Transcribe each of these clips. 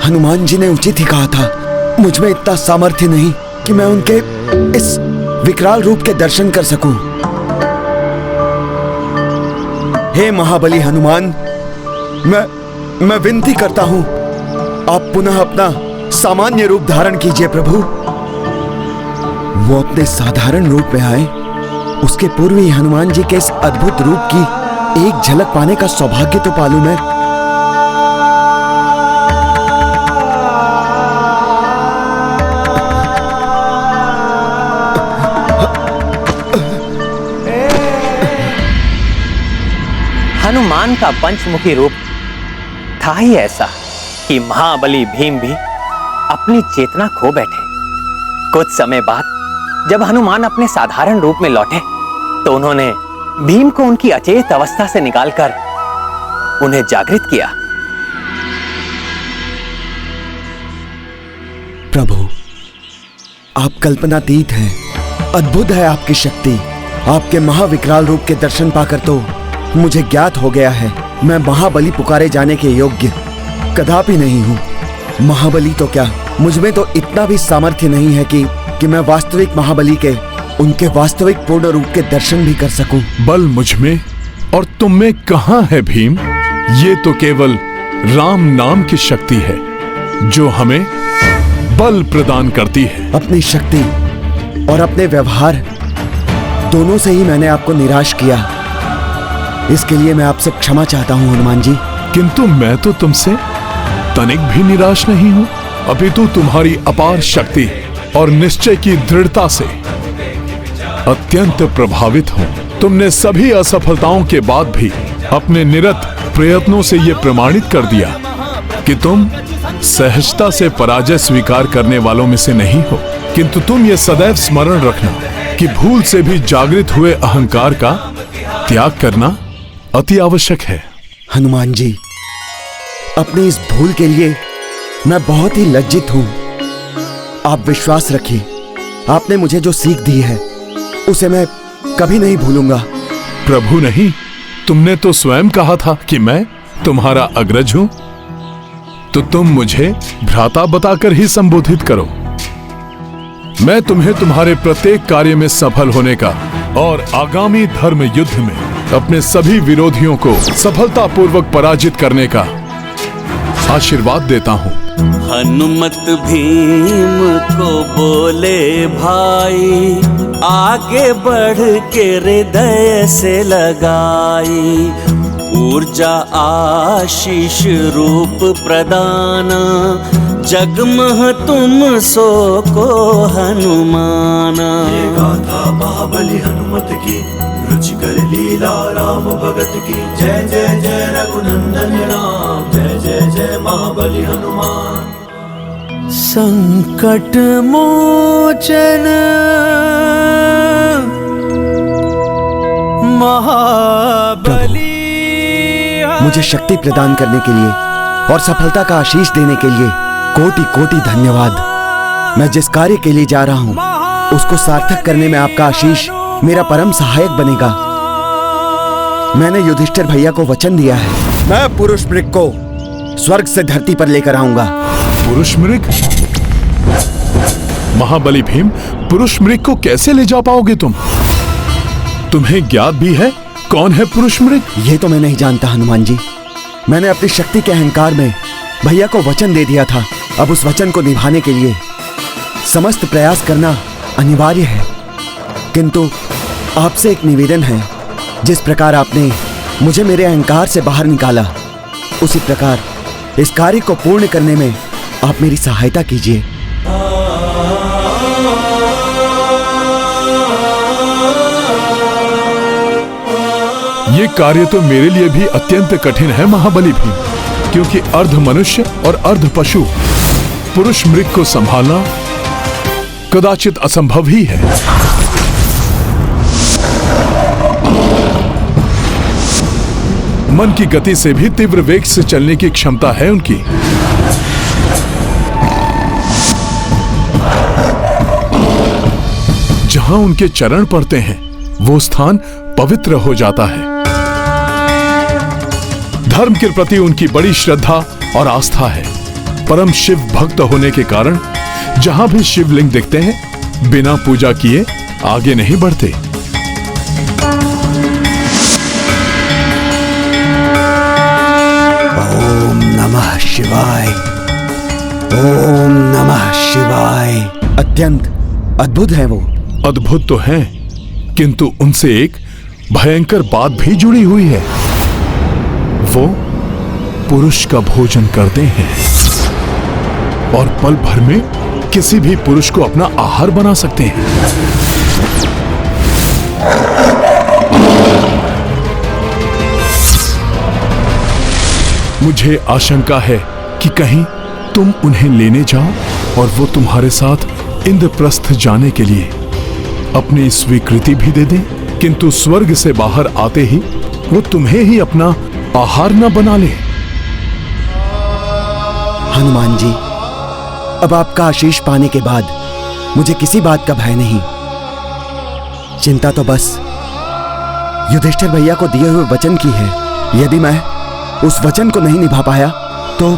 हनुमान जी ने उचित ही कहा था। मुझ में इतना सामर्थ्य नहीं कि मैं उनके इस विकराल रूप के दर्शन कर सकूं। हे महाबली हनुमान, मैं विनती करता हूं, आप पुनः अपना सामान्य रूप धारण कीजिए प्रभु। वो अपने साधारण रूप में आए, उसके पूर्व ही हनुमान जी के इस अद्भुत रूप की एक झलक पाने का सौभाग्य तो पालूं मैं। हनुमान का पंचमुखी रूप था ही ऐसा कि महाबली भीम भी अपनी चेतना खो बैठे। कुछ समय बाद जब हनुमान अपने साधारण रूप में लौटे तो उन्होंने भीम को उनकी अचेत अवस्था से निकालकर उन्हें जागृत किया। प्रभु, आप कल्पनातीत हैं। अद्भुत है आपकी शक्ति। आपके महाविकराल रूप के दर्शन पाकर तो मुझे ज्ञात हो गया है मैं महाबली पुकारे जाने के योग्य कदापि नहीं हूँ। महाबली तो क्या, मुझमें तो इतना भी सामर्थ्य नहीं है कि मैं वास्तविक महाबली के उनके वास्तविक पूर्ण रूप के दर्शन भी कर सकूं। बल मुझमें और तुम में कहाँ है भीम? ये तो केवल राम नाम की शक्ति है जो हमें बल प्रदान करती है। अपनी शक्ति और अपने व्यवहार दोनों से ही मैंने आपको निराश किया। इसके लिए मैं आपसे क्षमा चाहता हूं हनुमान जी। किंतु मैं तो तुमसे तनिक भी निराश नहीं हूं। अपितु तुम्हारी अपार शक्ति और निश्चय की दृढ़ता से अत्यंत प्रभावित हूं। तुमने सभी असफलताओं के बाद भी अपने निरत प्रयत्नों से यह प्रमाणित कर दिया कि तुम सहजता से पराजय स्वीकार करने वालों में से नहीं हो। किंतु तुम ये सदैव स्मरण रखना कि भूल से भी जागृत हुए अहंकार का त्याग करना अति आवश्यक है। हनुमान जी, अपनी इस भूल के लिए मैं बहुत ही लज्जित हूं। आप विश्वास रखिए, आपने मुझे जो सीख दी है उसे मैं कभी नहीं भूलूंगा। प्रभु नहीं, तुमने तो स्वयं कहा था कि मैं तुम्हारा अग्रज हूं, तो तुम मुझे भ्राता बताकर ही संबोधित करो। मैं तुम्हें तुम्हारे प्रत्येक कार्य में सफल होने का और आगामी धर्म युद्ध में अपने सभी विरोधियों को सफलतापूर्वक पराजित करने का आशीर्वाद देता हूं। हनुमत भीम को बोले भाई, आगे बढ़ के हृदय से लगाई। ऊर्जा आशीष रूप प्रदान, जगमह तुम सो को हनुमाना। ये गाथा महाबली हनुमत की, रुचिकर लीला राम भगत की। जय जय जय रघुनंदन राम, जय जय जय महाबली हनुमान। संकट मोचन महाबली, मुझे शक्ति प्रदान करने के लिए और सफलता का आशीष देने के लिए कोटि कोटि धन्यवाद। मैं जिस कार्य के लिए जा रहा हूं उसको सार्थक करने में आपका आशीष मेरा परम सहायक बनेगा। मैंने युधिष्ठिर भैया को वचन दिया है, मैं पुरुष मृग को स्वर्ग से धरती पर लेकर आऊंगा। पुरुष मृग? महाबली भीम, पुरुष मृग को कैसे ले जा पाओगे तुम? तुम्हें ज्ञात भी है कौन है पुरुष मृग? ये तो मैं नहीं जानता हनुमान जी। मैंने अपनी शक्ति के अहंकार में भैया को वचन दे दिया था। अब उस वचन को निभाने के लिए समस्त प्रयास करना अनिवार्य है। किंतु आपसे एक निवेदन है, जिस प्रकार आपने मुझे मेरे अहंकार से बाहर निकाला, उसी प्रकार इस कार्य को पूर्ण करने में आप मेरी सहायता कीजिए। ये कार्य तो मेरे लिए भी अत्यंत कठिन है महाबली भीम, क्योंकि अर्ध मनुष्य और अर्ध पशु पुरुष मृग को संभालना कदाचित असंभव ही है। मन की गति से भी तीव्र वेग से चलने की क्षमता है उनकी। जहां उनके चरण पड़ते हैं वो स्थान पवित्र हो जाता है। धर्म के प्रति उनकी बड़ी श्रद्धा और आस्था है। परम शिव भक्त होने के कारण जहां भी शिवलिंग दिखते हैं, बिना पूजा किए आगे नहीं बढ़ते। ओम नमः शिवाय, ओम नमः शिवाय। अत्यंत अद्भुत है वो। अद्भुत तो है, किंतु उनसे एक भयंकर बात भी जुड़ी हुई है। वो पुरुष का भोजन करते हैं और पल भर में किसी भी पुरुष को अपना आहार बना सकते हैं। मुझे आशंका है कि कहीं तुम उन्हें लेने जाओ और वो तुम्हारे साथ इंद्रप्रस्थ जाने के लिए अपनी स्वीकृति भी दे दें, किंतु स्वर्ग से बाहर आते ही वो तुम्हें ही अपना आहार न बना ले। हनुमान जी, अब आपका आशीष पाने के बाद मुझे किसी बात का भय नहीं। चिंता तो बस युधिष्ठिर भैया को दिए हुए वचन की है। यदि मैं उस वचन को नहीं निभा पाया तो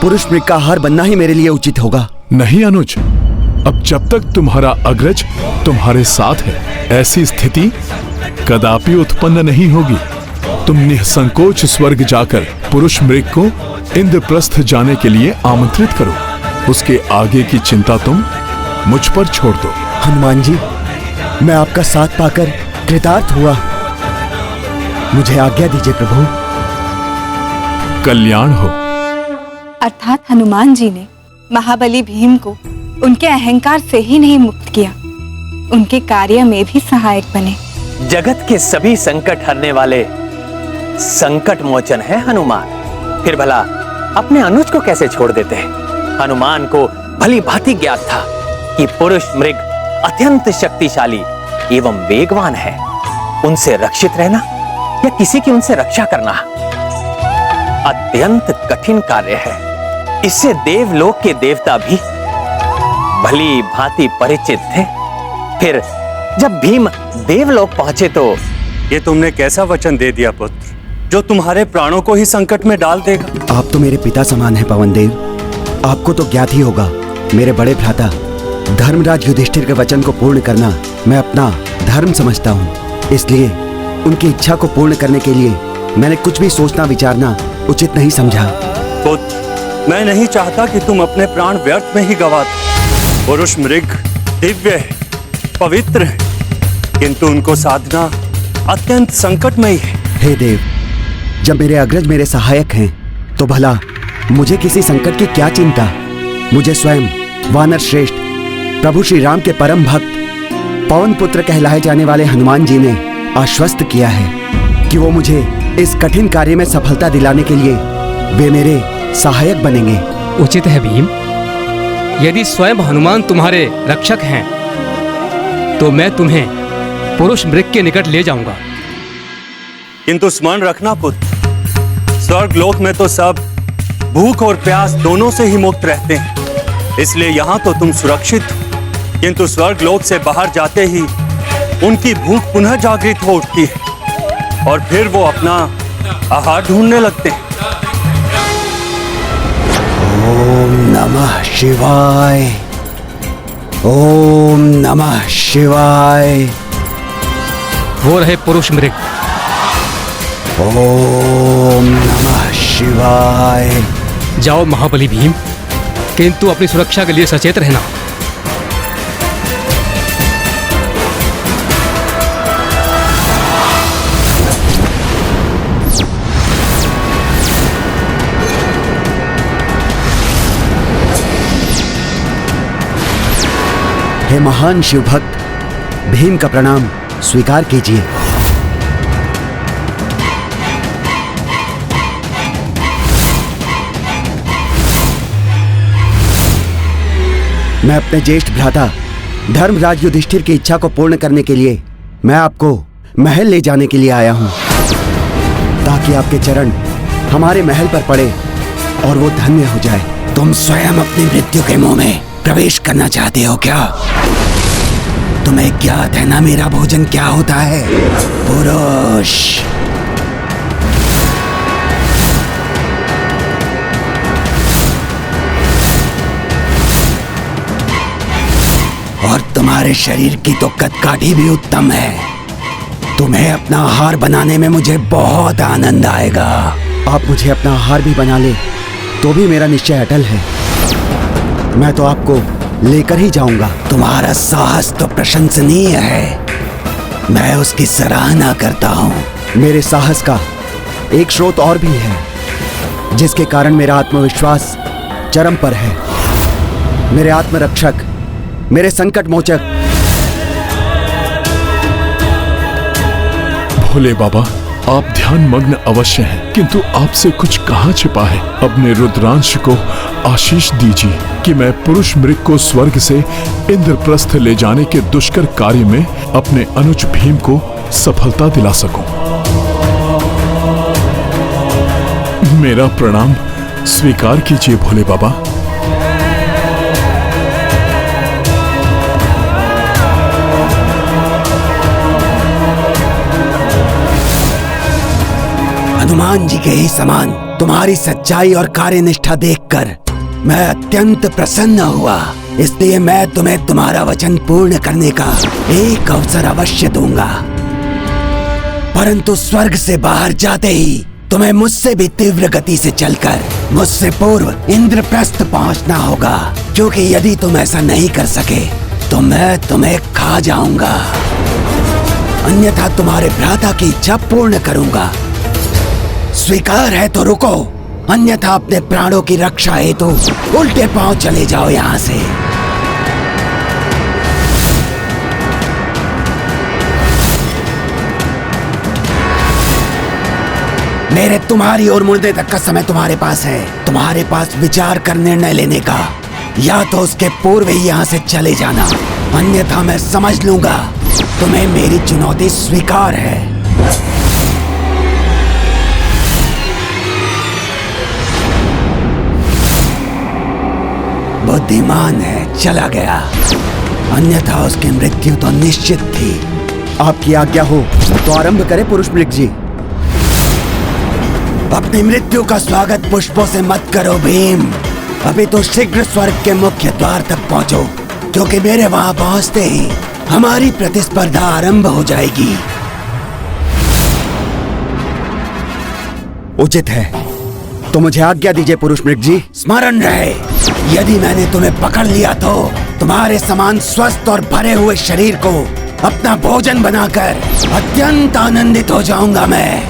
पुरुष मृग का आहार बनना ही मेरे लिए उचित होगा। नहीं अनुज, अब जब तक तुम्हारा अग्रज तुम्हारे साथ है, ऐसी स्थिति कदापि उत्पन्न नहीं होगी। तुम निसंकोच स्वर्ग जाकर पुरुष मृग को इंद्रप्रस्थ जाने के लिए आमंत्रित करो। उसके आगे की चिंता तुम मुझ पर छोड़ दो। हनुमान जी, मैं आपका साथ पाकर कृतार्थ हुआ। मुझे आज्ञा दीजिए प्रभु। कल्याण हो। अर्थात हनुमान जी ने महाबली भीम को उनके अहंकार से ही नहीं मुक्त किया, उनके कार्य में भी सहायक बने। जगत के सभी संकट हरने वाले संकट मोचन है हनुमान। फिर भला अपने अनुज को कैसे छोड़ देते हैं? हनुमान को भली भांति ज्ञात था कि पुरुष मृग अत्यंत शक्तिशाली एवं वेगवान है। उनसे रक्षित रहना या किसी की उनसे रक्षा करना अत्यंत कठिन कार्य है। इससे देवलोक के देवता भी भली भांति परिचित थे। फिर जब भीम देवलोक पहुंचे तो ये तुमने कैसा वचन दे दिया पुत्र, जो तुम्हारे प्राणों को ही संकट में डाल देगा। आप तो मेरे पिता समान हैं पवन देव। आपको तो ज्ञात ही होगा, मेरे बड़े भ्राता धर्मराज युधिष्ठिर के वचन को पूर्ण करना मैं अपना धर्म समझता हूँ। इसलिए उनकी इच्छा को पूर्ण करने के लिए मैंने कुछ भी सोचना विचारना उचित नहीं समझा। पुत्र, मैं नहीं चाहता कि तुम अपने प्राण व्यर्थ में ही गवा दो। पुरुष मृग दिव्य है, पवित्र है, किंतु उनको साधना अत्यंत संकट में ही है। हे देव, जब मेरे अग्रज मेरे सहायक हैं तो भला मुझे किसी संकट की क्या चिंता। मुझे स्वयं वानर श्रेष्ठ प्रभु श्री राम के परम भक्त पवन पुत्र कहलाए जाने वाले हनुमान जी ने आश्वस्त किया है कि वो मुझे इस कठिन कार्य में सफलता दिलाने के लिए वे मेरे सहायक बनेंगे। उचित है भीम, यदि स्वयं हनुमान तुम्हारे रक्षक हैं तो मैं तुम्हें पुरुष मृग के निकट ले जाऊंगा। किंतु स्मरण रखना पुत्र, स्वर्ग लोक में तो सब भूख और प्यास दोनों से ही मुक्त रहते हैं, इसलिए यहाँ तो तुम सुरक्षित हो। किंतु स्वर्ग लोक से बाहर जाते ही उनकी भूख पुनः जागृत हो उठती है और फिर वो अपना आहार ढूंढने लगते हैं। ओम नमः शिवाय, ओम नमः शिवाय। वो रहे पुरुष मृग। ओम नमः शिवाय। जाओ महाबली भीम, किंतु अपनी सुरक्षा के लिए सचेत रहना। हे महान शिव भक्त भीम का प्रणाम स्वीकार कीजिए। मैं अपने ज्येष्ठ भ्राता धर्मराज युधिष्ठिर की इच्छा को पूर्ण करने के लिए मैं आपको महल ले जाने के लिए आया हूं, ताकि आपके चरण हमारे महल पर पड़े और वो धन्य हो जाए। तुम स्वयं अपनी मृत्यु के मुंह में प्रवेश करना चाहते हो क्या? तुम्हें ज्ञात है ना मेरा भोजन क्या होता है? पुरुष। और तुम्हारे शरीर की तो कदकाठी भी उत्तम है। तुम्हें अपना आहार बनाने में मुझे बहुत आनंद आएगा। आप मुझे अपना आहार भी बना ले तो भी मेरा निश्चय अटल है। मैं तो आपको लेकर ही जाऊंगा। तुम्हारा साहस तो प्रशंसनीय है, मैं उसकी सराहना करता हूँ। मेरे साहस का एक स्रोत और भी है, जिसके कारण मेरा आत्मविश्वास चरम पर है। मेरे आत्मरक्षक, मेरे संकट मोचक। भोले बाबा, आप ध्यान मग्न अवश्य हैं, किंतु आपसे कुछ कहाँ छिपा है। अपने रुद्रांश को आशीष दीजिए कि मैं पुरुष मृग को स्वर्ग से इंद्रप्रस्थ ले जाने के दुष्कर कार्य में अपने अनुज भीम को सफलता दिला सकूं। मेरा प्रणाम स्वीकार कीजिए भोले बाबा। हनुमान जी के ही समान तुम्हारी सच्चाई और कार्यनिष्ठा देखकर मैं अत्यंत प्रसन्न हुआ। इसलिए मैं तुम्हें तुम्हारा वचन पूर्ण करने का एक अवसर अवश्य दूंगा। परंतु स्वर्ग से बाहर जाते ही तुम्हें मुझसे भी तीव्र गति से चलकर मुझसे पूर्व इंद्रप्रस्थ पहुंचना होगा, क्योंकि यदि तुम ऐसा नहीं कर सके तो मैं तुम्हें खा जाऊंगा। अन्यथा तुम्हारे भ्राता की इच्छा पूर्ण करूंगा। स्वीकार है तो रुको, अन्यथा अपने प्राणों की रक्षा हेतु उल्टे पांव चले जाओ यहां से। मेरे तुम्हारी ओर मुड़ने तक का समय तुम्हारे पास है। तुम्हारे पास विचार कर निर्णय लेने का, या तो उसके पूर्व ही यहाँ से चले जाना, अन्यथा मैं समझ लूंगा तुम्हें मेरी चुनौती स्वीकार है। बुद्धिमान है, चला गया, अन्यथा उसकी मृत्यु तो निश्चित थी। आपकी आज्ञा हो तो आरंभ करें पुरुष मृग जी। अपनी मृत्यु का स्वागत पुष्पों से मत करो भीम। अभी तो शीघ्र स्वर्ग के मुख्य द्वार तक पहुंचो, क्योंकि मेरे वहां पहुंचते ही हमारी प्रतिस्पर्धा आरंभ हो जाएगी। उचित है, तो मुझे आज्ञा दीजिए पुरुष मृग जी। स्मरण रहे, यदि मैंने तुम्हें पकड़ लिया तो तुम्हारे समान स्वस्थ और भरे हुए शरीर को अपना भोजन बनाकर अत्यंत आनंदित हो जाऊंगा मैं।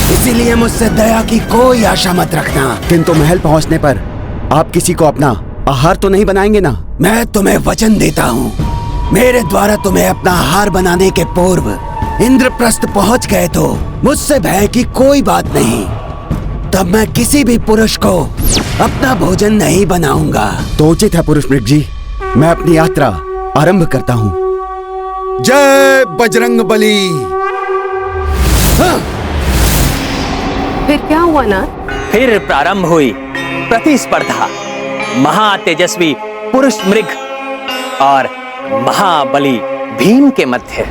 इसीलिए मुझसे दया की कोई आशा मत रखना। किंतु महल पहुंचने पर आप किसी को अपना आहार तो नहीं बनाएंगे ना? मैं तुम्हें वचन देता हूँ, मेरे द्वारा तुम्हें अपना आहार बनाने के पूर्व इंद्रप्रस्थ पहुंच गए तो मुझसे भय की कोई बात नहीं। तब मैं किसी भी पुरुष को अपना भोजन नहीं बनाऊंगा। तो उचित है पुरुष मृग जी, मैं अपनी यात्रा आरंभ करता हूँ। जय बजरंग बली। हाँ। फिर क्या हुआ ना? फिर प्रारंभ हुई प्रतिस्पर्धा महातेजस्वी पुरुष मृग और महाबली भीम के मध्य।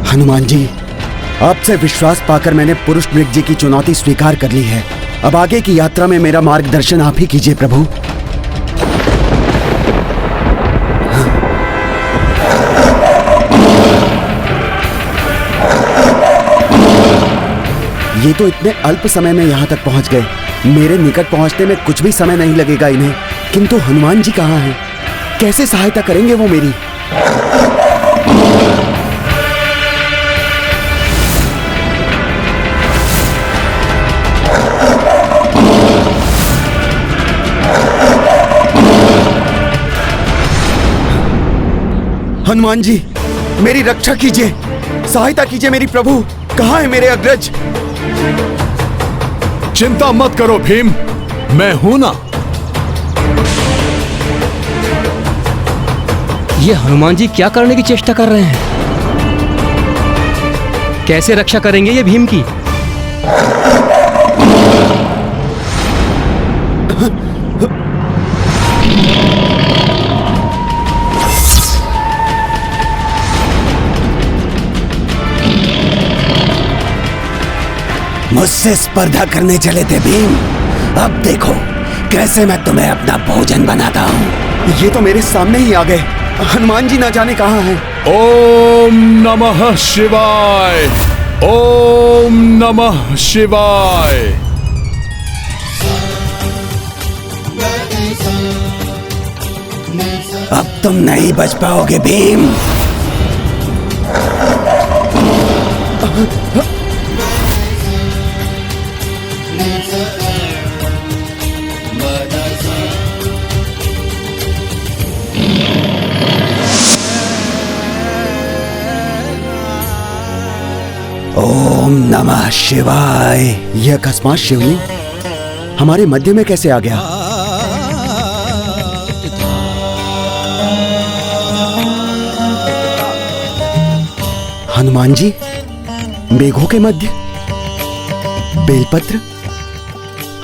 हनुमान जी, आपसे विश्वास पाकर मैंने पुरुष मृग जी की चुनौती स्वीकार कर ली है। अब आगे की यात्रा में मेरा मार्गदर्शन आप ही कीजिए प्रभु। ये तो इतने अल्प समय में यहाँ तक पहुँच गए। मेरे निकट पहुँचने में कुछ भी समय नहीं लगेगा इन्हें। किंतु हनुमान जी कहाँ हैं? कैसे सहायता करेंगे वो मेरी? हनुमान जी, मेरी रक्षा कीजिए, सहायता कीजिए मेरी प्रभु। कहाँ है मेरे अग्रज? चिंता मत करो भीम, मैं हूं ना। ये हनुमान जी क्या करने की चेष्टा कर रहे हैं? कैसे रक्षा करेंगे ये भीम की? मुझसे स्पर्धा करने चले थे भीम। अब देखो कैसे मैं तुम्हें अपना भोजन बनाता हूँ। ये तो मेरे सामने ही आ गए। हनुमान जी ना जाने कहाँ हैं। ओम नमः शिवाय, ओम नमः शिवाय। अब तुम नहीं बच पाओगे भीम। ओम नमः शिवाय। यह अकस्मात शिवलिंग हमारे मध्य में कैसे आ गया? हनुमान जी मेघों के मध्य, बेलपत्र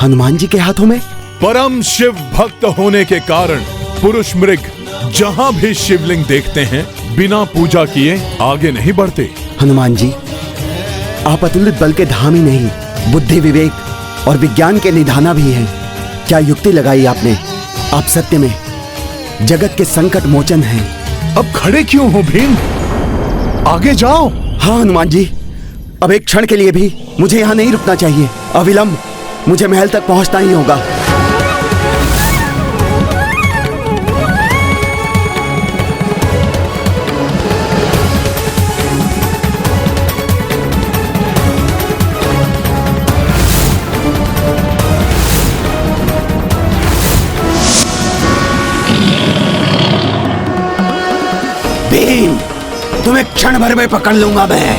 हनुमान जी के हाथों में। परम शिव भक्त होने के कारण पुरुष मृग जहाँ भी शिवलिंग देखते हैं बिना पूजा किए आगे नहीं बढ़ते। हनुमान जी आप अतुलित बल के धाम ही नहीं, बुद्धि, विवेक और विज्ञान के निधाना भी हैं। क्या युक्ति लगाई आपने। आप सत्य में जगत के संकट मोचन हैं। अब खड़े क्यों हो भीम, आगे जाओ। हाँ हनुमान जी, अब एक क्षण के लिए भी मुझे यहाँ नहीं रुकना चाहिए। अविलंब मुझे महल तक पहुँचना ही होगा। भीम तुम्हें क्षण भर में पकड़ लूंगा मैं।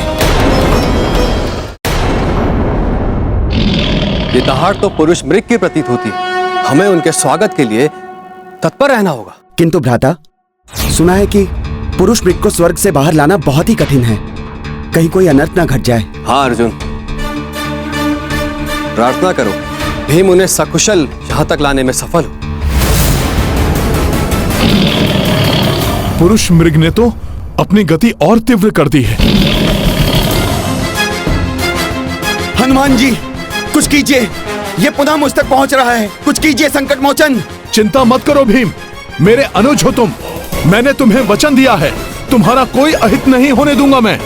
ये दहाड़ तो पुरुष मृग की प्रतीत होती है। हमें उनके स्वागत के लिए तत्पर रहना होगा। किंतु भ्राता, सुना है कि पुरुष मृग को स्वर्ग से बाहर लाना बहुत ही कठिन है। कहीं कोई अनर्थ ना घट जाए। हाँ अर्जुन, प्रार्थना करो भीम उन्हें सकुशल यहां तक लाने में सफल हो। पुरुष मृग ने तो अपनी गति और तीव्र कर दी है। हनुमान जी कुछ कीजिए, ये पुनः मुझ तक पहुंच रहा है। कुछ कीजिए संकट मोचन। चिंता मत करो भीम, मेरे अनुज हो तुम। मैंने तुम्हें वचन दिया है, तुम्हारा कोई अहित नहीं होने दूंगा मैं।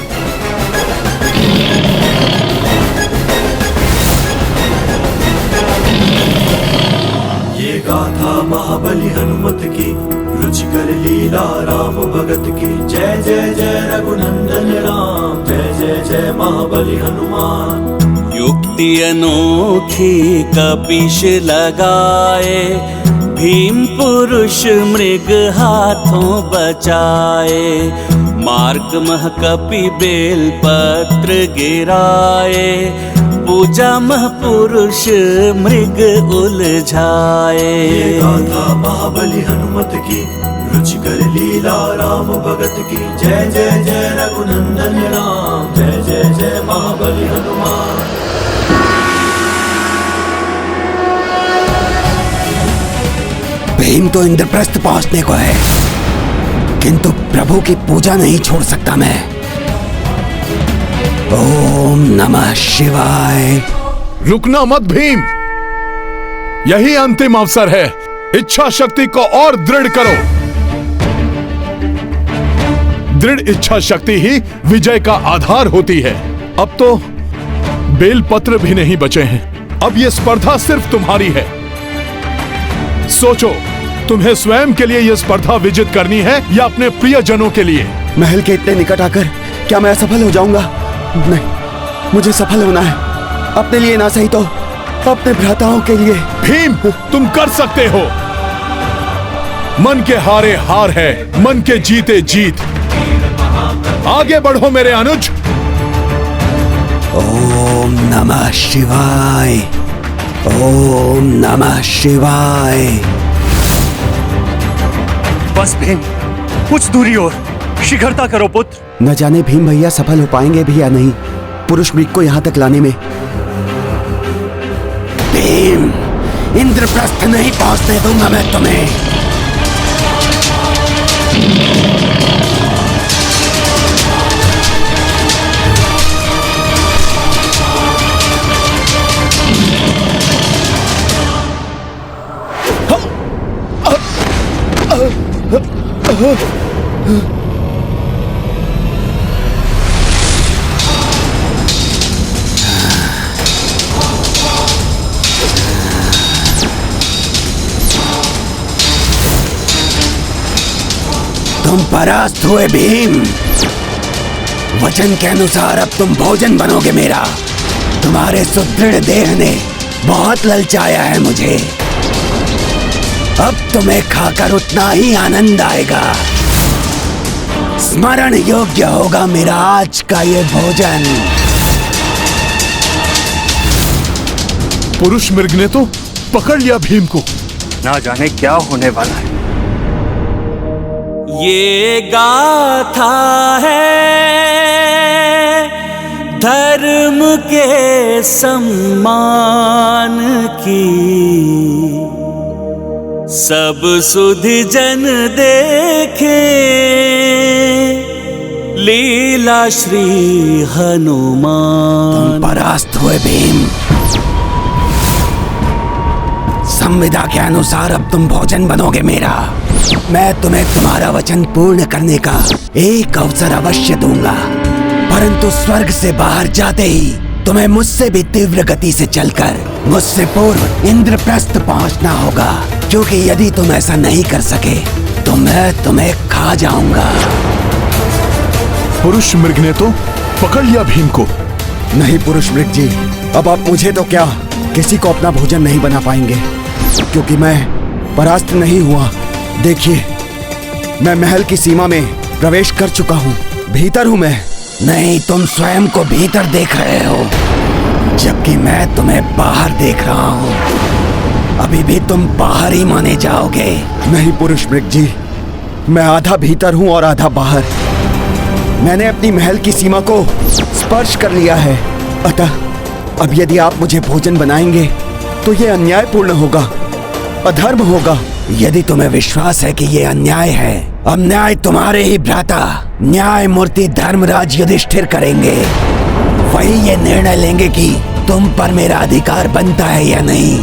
ये गाथा महाबली हनुमत की, रुचिकर लीला राम भगत की। जय जय जय रघुनंदन राम, जय जय जय महाबली हनुमान। युक्ति अनोखी कपीश लगाए, भीम पुरुष मृग हाथों बचाए। मार्ग मह कपि बेल पत्र गिराए, पूजा मह पुरुष मृग उलझाए। ये गाथा महाबली हनुमत की, रुचिकर लीला राम भगत की। जय जय जय रघुनंदन राम, जय जय जय महाबली हनुमान। भीम तो इंद्रप्रस्थ पहुंचने को है, किंतु प्रभु की पूजा नहीं छोड़ सकता मैं। ओम नमः शिवाय। रुकना मत भीम, यही अंतिम अवसर है। इच्छा शक्ति को और दृढ़ करो। दृढ़ इच्छा शक्ति ही विजय का आधार होती है। अब तो बेलपत्र भी नहीं बचे हैं। अब यह स्पर्धा सिर्फ तुम्हारी है। सोचो, तुम्हें स्वयं के लिए यह स्पर्धा विजित करनी है या अपने प्रियजनों के लिए। महल के इतने निकट आकर क्या मैं असफल हो जाऊंगा? नहीं, मुझे सफल होना है। अपने लिए ना सही तो अपने भ्राताओं के लिए। भीम तुम कर सकते हो। मन के हारे हार है, मन के जीते जीत। आगे बढ़ो मेरे अनुज। ओम नमः शिवाय, ओम नमः शिवाय। बस भीम, कुछ दूरी और, शीघ्रता करो पुत्र। न जाने भीम भैया सफल हो पाएंगे भी या नहीं पुरुष मृग को यहां तक लाने में। भीम, इंद्रप्रस्थ नहीं पहुंचने दूंगा मैं तुम्हें। तुम परास्त हुए भीम। वचन के अनुसार अब तुम भोजन बनोगे मेरा। तुम्हारे सुदृढ़ देह ने बहुत ललचाया है मुझे। अब तुम्हें खाकर उतना ही आनंद आएगा। स्मरण योग्य होगा मेरा आज का ये भोजन। पुरुष मृग ने तो पकड़ लिया भीम को। ना जाने क्या होने वाला है। ये गाथा है धर्म के सम्मान की, सब सुधि जन देखे लीला श्री हनुमान। परास्त हुए भीम। संविदा के अनुसार अब तुम भोजन बनोगे मेरा। मैं तुम्हें तुम्हारा वचन पूर्ण करने का एक अवसर अवश्य दूंगा, परंतु स्वर्ग से बाहर जाते ही तुम्हें मुझसे भी तीव्र गति से चलकर मुझसे पूर्व इंद्रप्रस्थ पहुंचना होगा, क्योंकि यदि तुम ऐसा नहीं कर सके तो मैं तुम्हें खा जाऊंगा। पुरुष मृग ने तो पकड़ लिया भीम को। नहीं पुरुष मृग जी, अब आप मुझे तो क्या किसी को अपना भोजन नहीं बना पाएंगे, क्योंकि मैं परास्त नहीं हुआ। देखिए, मैं महल की सीमा में प्रवेश कर चुका हूँ। भीतर हूँ मैं। नहीं, तुम स्वयं को भीतर देख रहे हो, जबकि मैं तुम्हें बाहर देख रहा हूँ। अभी भी तुम बाहर ही माने जाओगे। नहीं पुरुष मृग जी, मैं आधा भीतर हूँ और आधा बाहर। मैंने अपनी महल की सीमा को स्पर्श कर लिया है। अतः अब यदि आप मुझे भोजन बनाएंगे तो ये अन्यायपूर्ण होगा, अधर्म होगा। यदि तुम्हें विश्वास है कि ये अन्याय है, अब न्याय तुम्हारे ही भ्राता न्याय मूर्ति धर्मराज युधिष्ठिर करेंगे। वही ये निर्णय लेंगे कि तुम पर मेरा अधिकार बनता है या नहीं।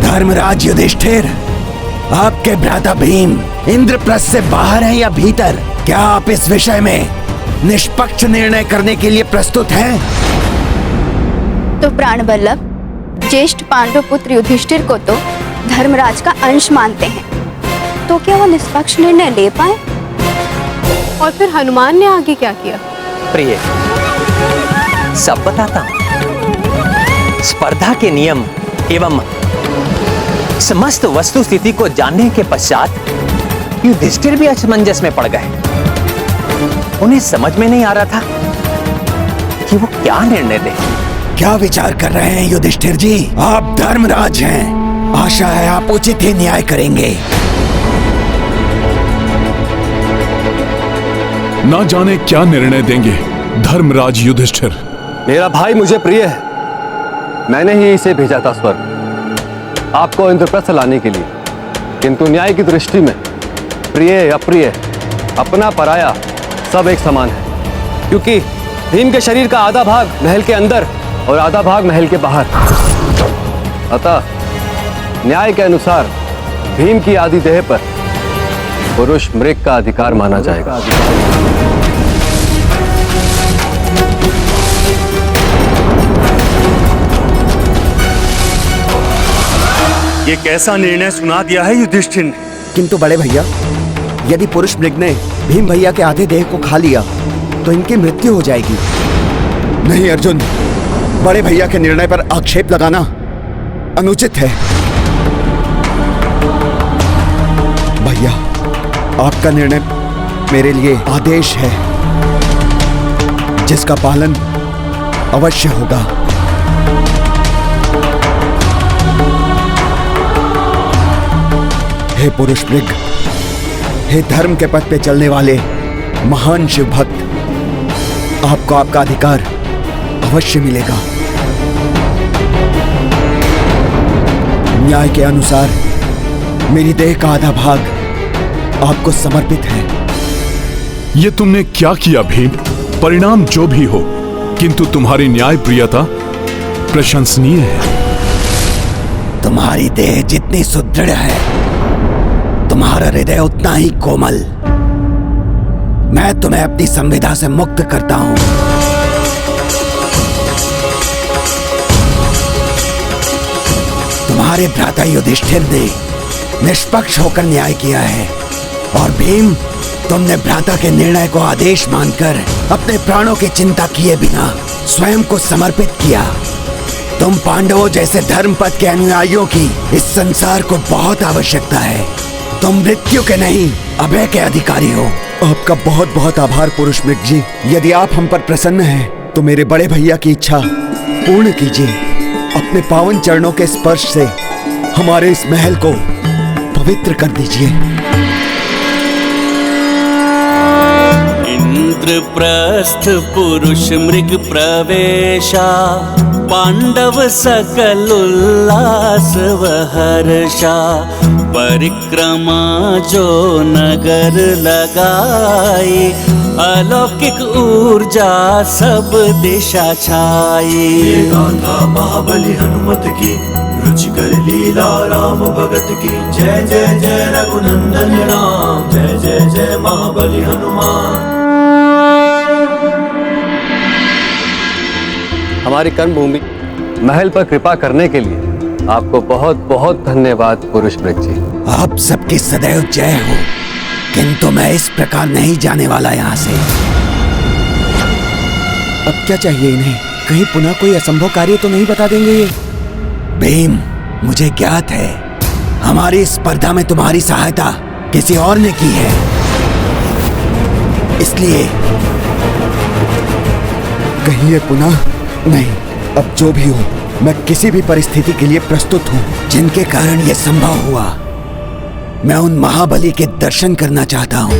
धर्मराज युधिष्ठिर, आपके भ्राता भीम इंद्रप्रस्थ से बाहर है या भीतर? क्या आप इस विषय में निष्पक्ष निर्णय करने के लिए प्रस्तुत हैं? तो प्राण वल्लभ, ज्येष्ठ पांडव पुत्र युधिष्ठिर को तो धर्मराज का अंश मानते हैं, तो क्या वो निष्पक्ष निर्णय ले पाए? और फिर हनुमान ने आगे क्या किया? प्रिय, सब बताता हूं। स्पर्धा के नियम एवं समस्त वस्तु स्थिति को जानने के पश्चात युधिष्ठिर भी असमंजस में पड़ गए। उन्हें समझ में नहीं आ रहा था कि वो क्या निर्णय दें। क्या विचार कर रहे हैं युधिष्ठिर जी? आप धर्मराज हैं, आशा है आप उचित ही न्याय करेंगे। ना जाने क्या निर्णय देंगे धर्मराज युधिष्ठिर। मेरा भाई मुझे प्रिय है, मैंने ही इसे भेजा था स्वर्ग आपको इंद्रप्रस्थ लाने के लिए, किंतु न्याय की दृष्टि में प्रिय अप्रिय, अपना पराया सब एक समान है, क्योंकि भीम के शरीर का आधा भाग महल के अंदर और आधा भाग महल के बाहर। अतः न्याय के अनुसार भीम की आदि देह पर पुरुष मृग का अधिकार माना जाएगा। ये कैसा निर्णय सुना दिया है युधिष्ठिर ने? किंतु बड़े भैया, यदि पुरुष मृग ने भीम भैया के आधे देह को खा लिया तो इनकी मृत्यु हो जाएगी। नहीं अर्जुन, बड़े भैया के निर्णय पर आक्षेप लगाना अनुचित है। भैया, आपका निर्णय मेरे लिए आदेश है, जिसका पालन अवश्य होगा। हे पुरुष मृग, हे धर्म के पथ पे चलने वाले महान शिव भक्त, आपको आपका अधिकार अवश्य मिलेगा। न्याय के अनुसार मेरी देह का आधा भाग आपको समर्पित है। ये तुमने क्या किया भीम? परिणाम जो भी हो, किंतु तुम्हारी न्याय प्रियता प्रशंसनीय है। तुम्हारी देह जितनी सुदृढ़ है, तुम्हारा हृदय उतना ही कोमल। मैं तुम्हें अपनी संविदा से मुक्त करता हूं। तुम्हारे भ्राता युधिष्ठिर ने निष्पक्ष होकर न्याय किया है और भीम, तुमने भ्राता के निर्णय को आदेश मानकर अपने प्राणों की चिंता किए बिना स्वयं को समर्पित किया। तुम पांडवों जैसे धर्मपथ के अनुयायियों की इस संसार को बहुत आवश्यकता है। तुम मृत्यु के नहीं, अभय के अधिकारी हो। आपका बहुत बहुत आभार पुरुष मृग जी। यदि आप हम पर प्रसन्न हैं तो मेरे बड़े भैया की इच्छा पूर्ण कीजिए। अपने पावन चरणों के स्पर्श से हमारे इस महल को पवित्र कर दीजिए। इंद्रप्रस्थ पुरुष मृग प्रवेशा, पांडव सकल उल्लास व हर्षा। परिक्रमा जो नगर लगाई, अलौकिक ऊर्जा सब दिशा छाई। ये गाथा महाबली हनुमत की, रुचिकर लीला राम भगत की। जय जय जय रघुनंदन राम, जय जय जय महाबली हनुमान। हमारी कर्मभूमि महल पर कृपा करने के लिए आपको बहुत बहुत धन्यवाद पुरुष मृग जी। आप सबकी सदैव जय हो, किंतु मैं इस प्रकार नहीं जाने वाला यहाँ से। अब क्या चाहिए इन्हें? कहीं पुनः कोई असंभव कार्य तो नहीं बता देंगे ये? भीम, मुझे ज्ञात है हमारी स्पर्धा में तुम्हारी सहायता किसी और ने की है, इसलिए कहिए पुनः? नहीं, अब जो भी हो मैं किसी भी परिस्थिति के लिए प्रस्तुत हूँ। जिनके कारण यह संभव हुआ, मैं उन महाबली के दर्शन करना चाहता हूँ।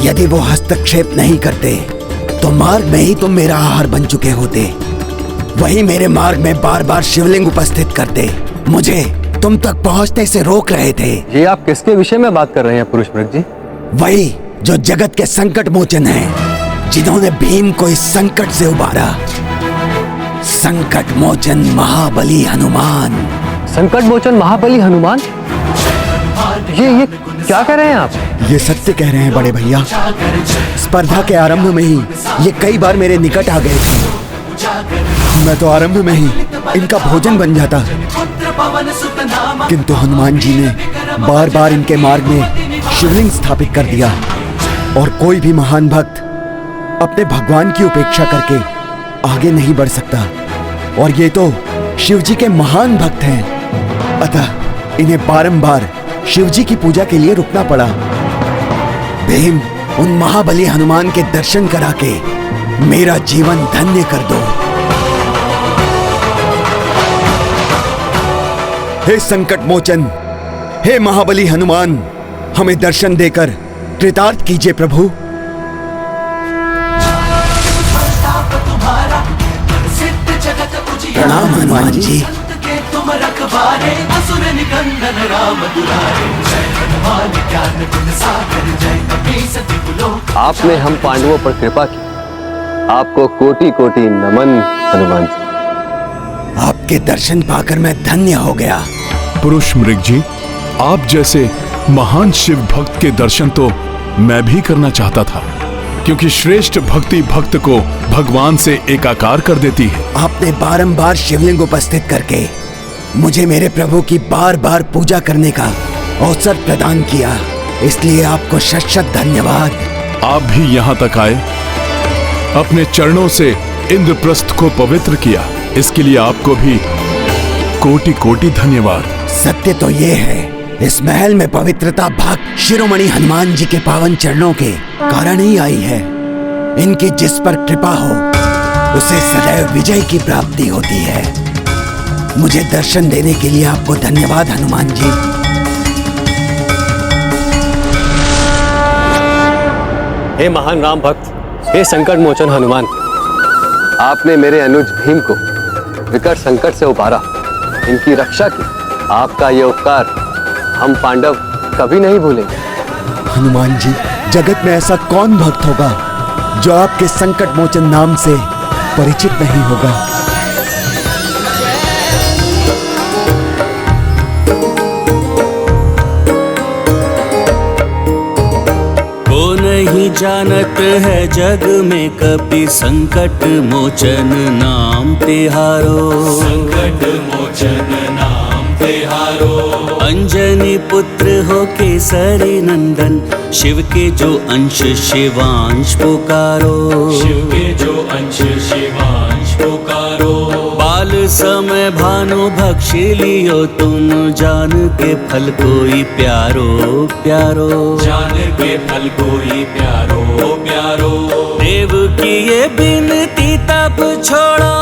यदि वो हस्तक्षेप नहीं करते तो मार्ग में ही तुम मेरा आहार बन चुके होते। वही मेरे मार्ग में बार बार शिवलिंग उपस्थित करते, मुझे तुम तक पहुंचने से रोक रहे थे। ये आप किसके विषय में बात कर रहे हैं पुरुष मृग जी? वही जो जगत के संकट मोचन हैं, जिन्होंने भीम को इस संकट से उबारा। संकट मोचन महाबली हनुमान। संकट मोचन महाबली हनुमान? ये क्या कह रहे हैं आप? ये सत्य कह रहे हैं बड़े भैया। स्पर्धा के आरंभ में ही ये कई बार मेरे निकट आ गए थे। मैं तो आरंभ में ही इनका भोजन बन जाता, किंतु हनुमान जी ने बार बार इनके मार्ग में शिवलिंग स्थापित कर दिया और कोई भी महान भक्त अपने भगवान की उपेक्षा करके आगे नहीं बढ़ सकता। और ये तो शिव जी के महान भक्त हैं, अतः इन्हें बारंबार शिव जी की पूजा के लिए रुकना पड़ा। भीम, उन महाबली हनुमान के दर्शन करा के मेरा जीवन धन्य कर दो। हे संकट मोचन, हे महाबली हनुमान, हमें दर्शन देकर कृतार्थ कीजिए प्रभु। प्रणाम हनुमान जी। तुम रखवारे, असुर निकंदन राम दुलारे। जय हनुमान ज्ञान गुण सागर, जय कपीस तिहु लोक। आपने हम पांडवों पर कृपा की, आपको कोटि कोटि नमन हनुमान जी। आपके दर्शन पाकर मैं धन्य हो गया। पुरुष मृग जी, आप जैसे महान शिव भक्त के दर्शन तो मैं भी करना चाहता था, क्योंकि श्रेष्ठ भक्ति भक्त को भगवान से एकाकार कर देती है। आपने बारंबार शिवलिंग उपस्थित करके मुझे मेरे प्रभु की बार बार पूजा करने का अवसर प्रदान किया, इसलिए आपको शत शत धन्यवाद। आप भी यहाँ तक आए, अपने चरणों से इंद्रप्रस्थ को पवित्र किया, इसके लिए आपको भी कोटि कोटि धन्यवाद। सत्य तो ये है, इस महल में पवित्रता भक्त शिरोमणि हनुमान जी के पावन चरणों के कारण ही आई है। इनकी जिस पर कृपा हो उसे सदैव विजय की प्राप्ति होती है। मुझे दर्शन देने के लिए आपको धन्यवाद हनुमान जी। हे महान राम भक्त, हे संकट मोचन हनुमान, आपने मेरे अनुज भीम को विकट संकट से उबारा, इनकी रक्षा की। आपका ये उपकार हम पांडव कभी नहीं भूलेंगे। हनुमान जी, जगत में ऐसा कौन भक्त होगा जो आपके संकट मोचन नाम से परिचित नहीं होगा। जानत है जग में कपि संकट मोचन नाम तिहारो। संकट मोचन नाम तिहारो। अंजनी पुत्र हो केसरी नंदन, शिव के जो अंश शिवांश पुकारो। शिव के जो अंश शिवांश पुकारो। बाल समय भानु भक्षी लियो तुम, जान के फल कोई प्यारो प्यारो। जान के फल कोई प्यारो प्यारो। देव की ये बिनती तब छोड़ो,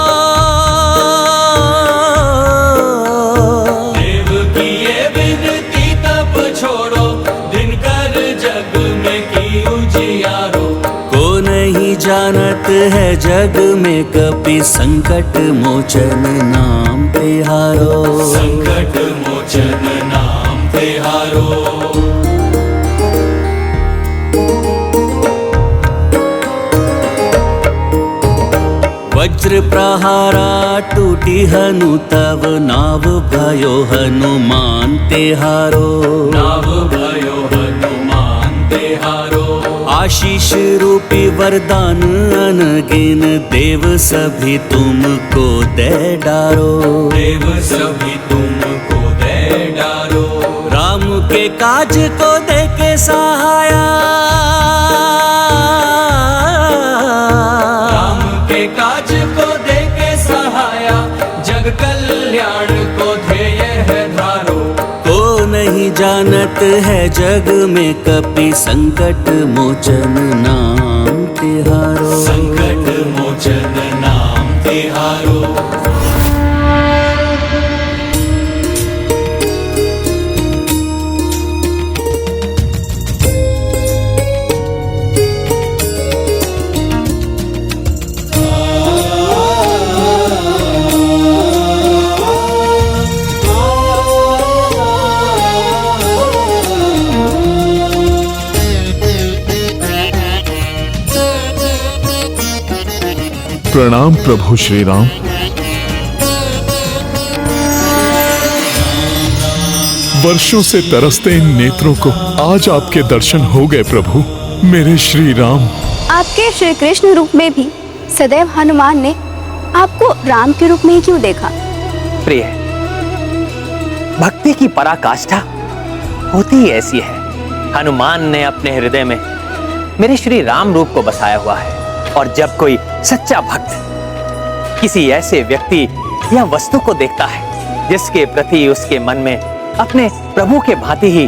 देव की ये बिनती तब छोड़ो, दिनकर जग में की उजियारो। को नहीं जानत है जग में कपि संकट मोचन नाम तिहारो। संकट मोचन नाम तिहारो। वज्र प्रहारा टूटी हनु तव, नाव भयो हनुमान तिहारो। नाव भयो हनुमान तिहारो। आशीष रूपी वरदान अनगिन, देव सभी तुमको दे डारो। देव सभी तुमको दे डारो। राम के काज को दे के सहाया, राम के काज को दे के सहाया, जग कल्याण को ध्येय है धारो। को नहीं जानत है जग में कपि संकट मोचन नाम तिहारो। संकट मोचन नाम तिहारो। प्रणाम प्रभु श्री राम। वर्षों से तरसते इन नेत्रों को आज आपके दर्शन हो गए प्रभु मेरे श्री राम। आपके श्री कृष्ण रूप में भी सदैव हनुमान ने आपको राम के रूप में ही क्यों देखा? प्रिय, भक्ति की पराकाष्ठा होती ही ऐसी है। हनुमान ने अपने हृदय में मेरे श्री राम रूप को बसाया हुआ है, और जब कोई सच्चा भक्त किसी ऐसे व्यक्ति या वस्तु को देखता है जिसके प्रति उसके मन में अपने प्रभु के भांति ही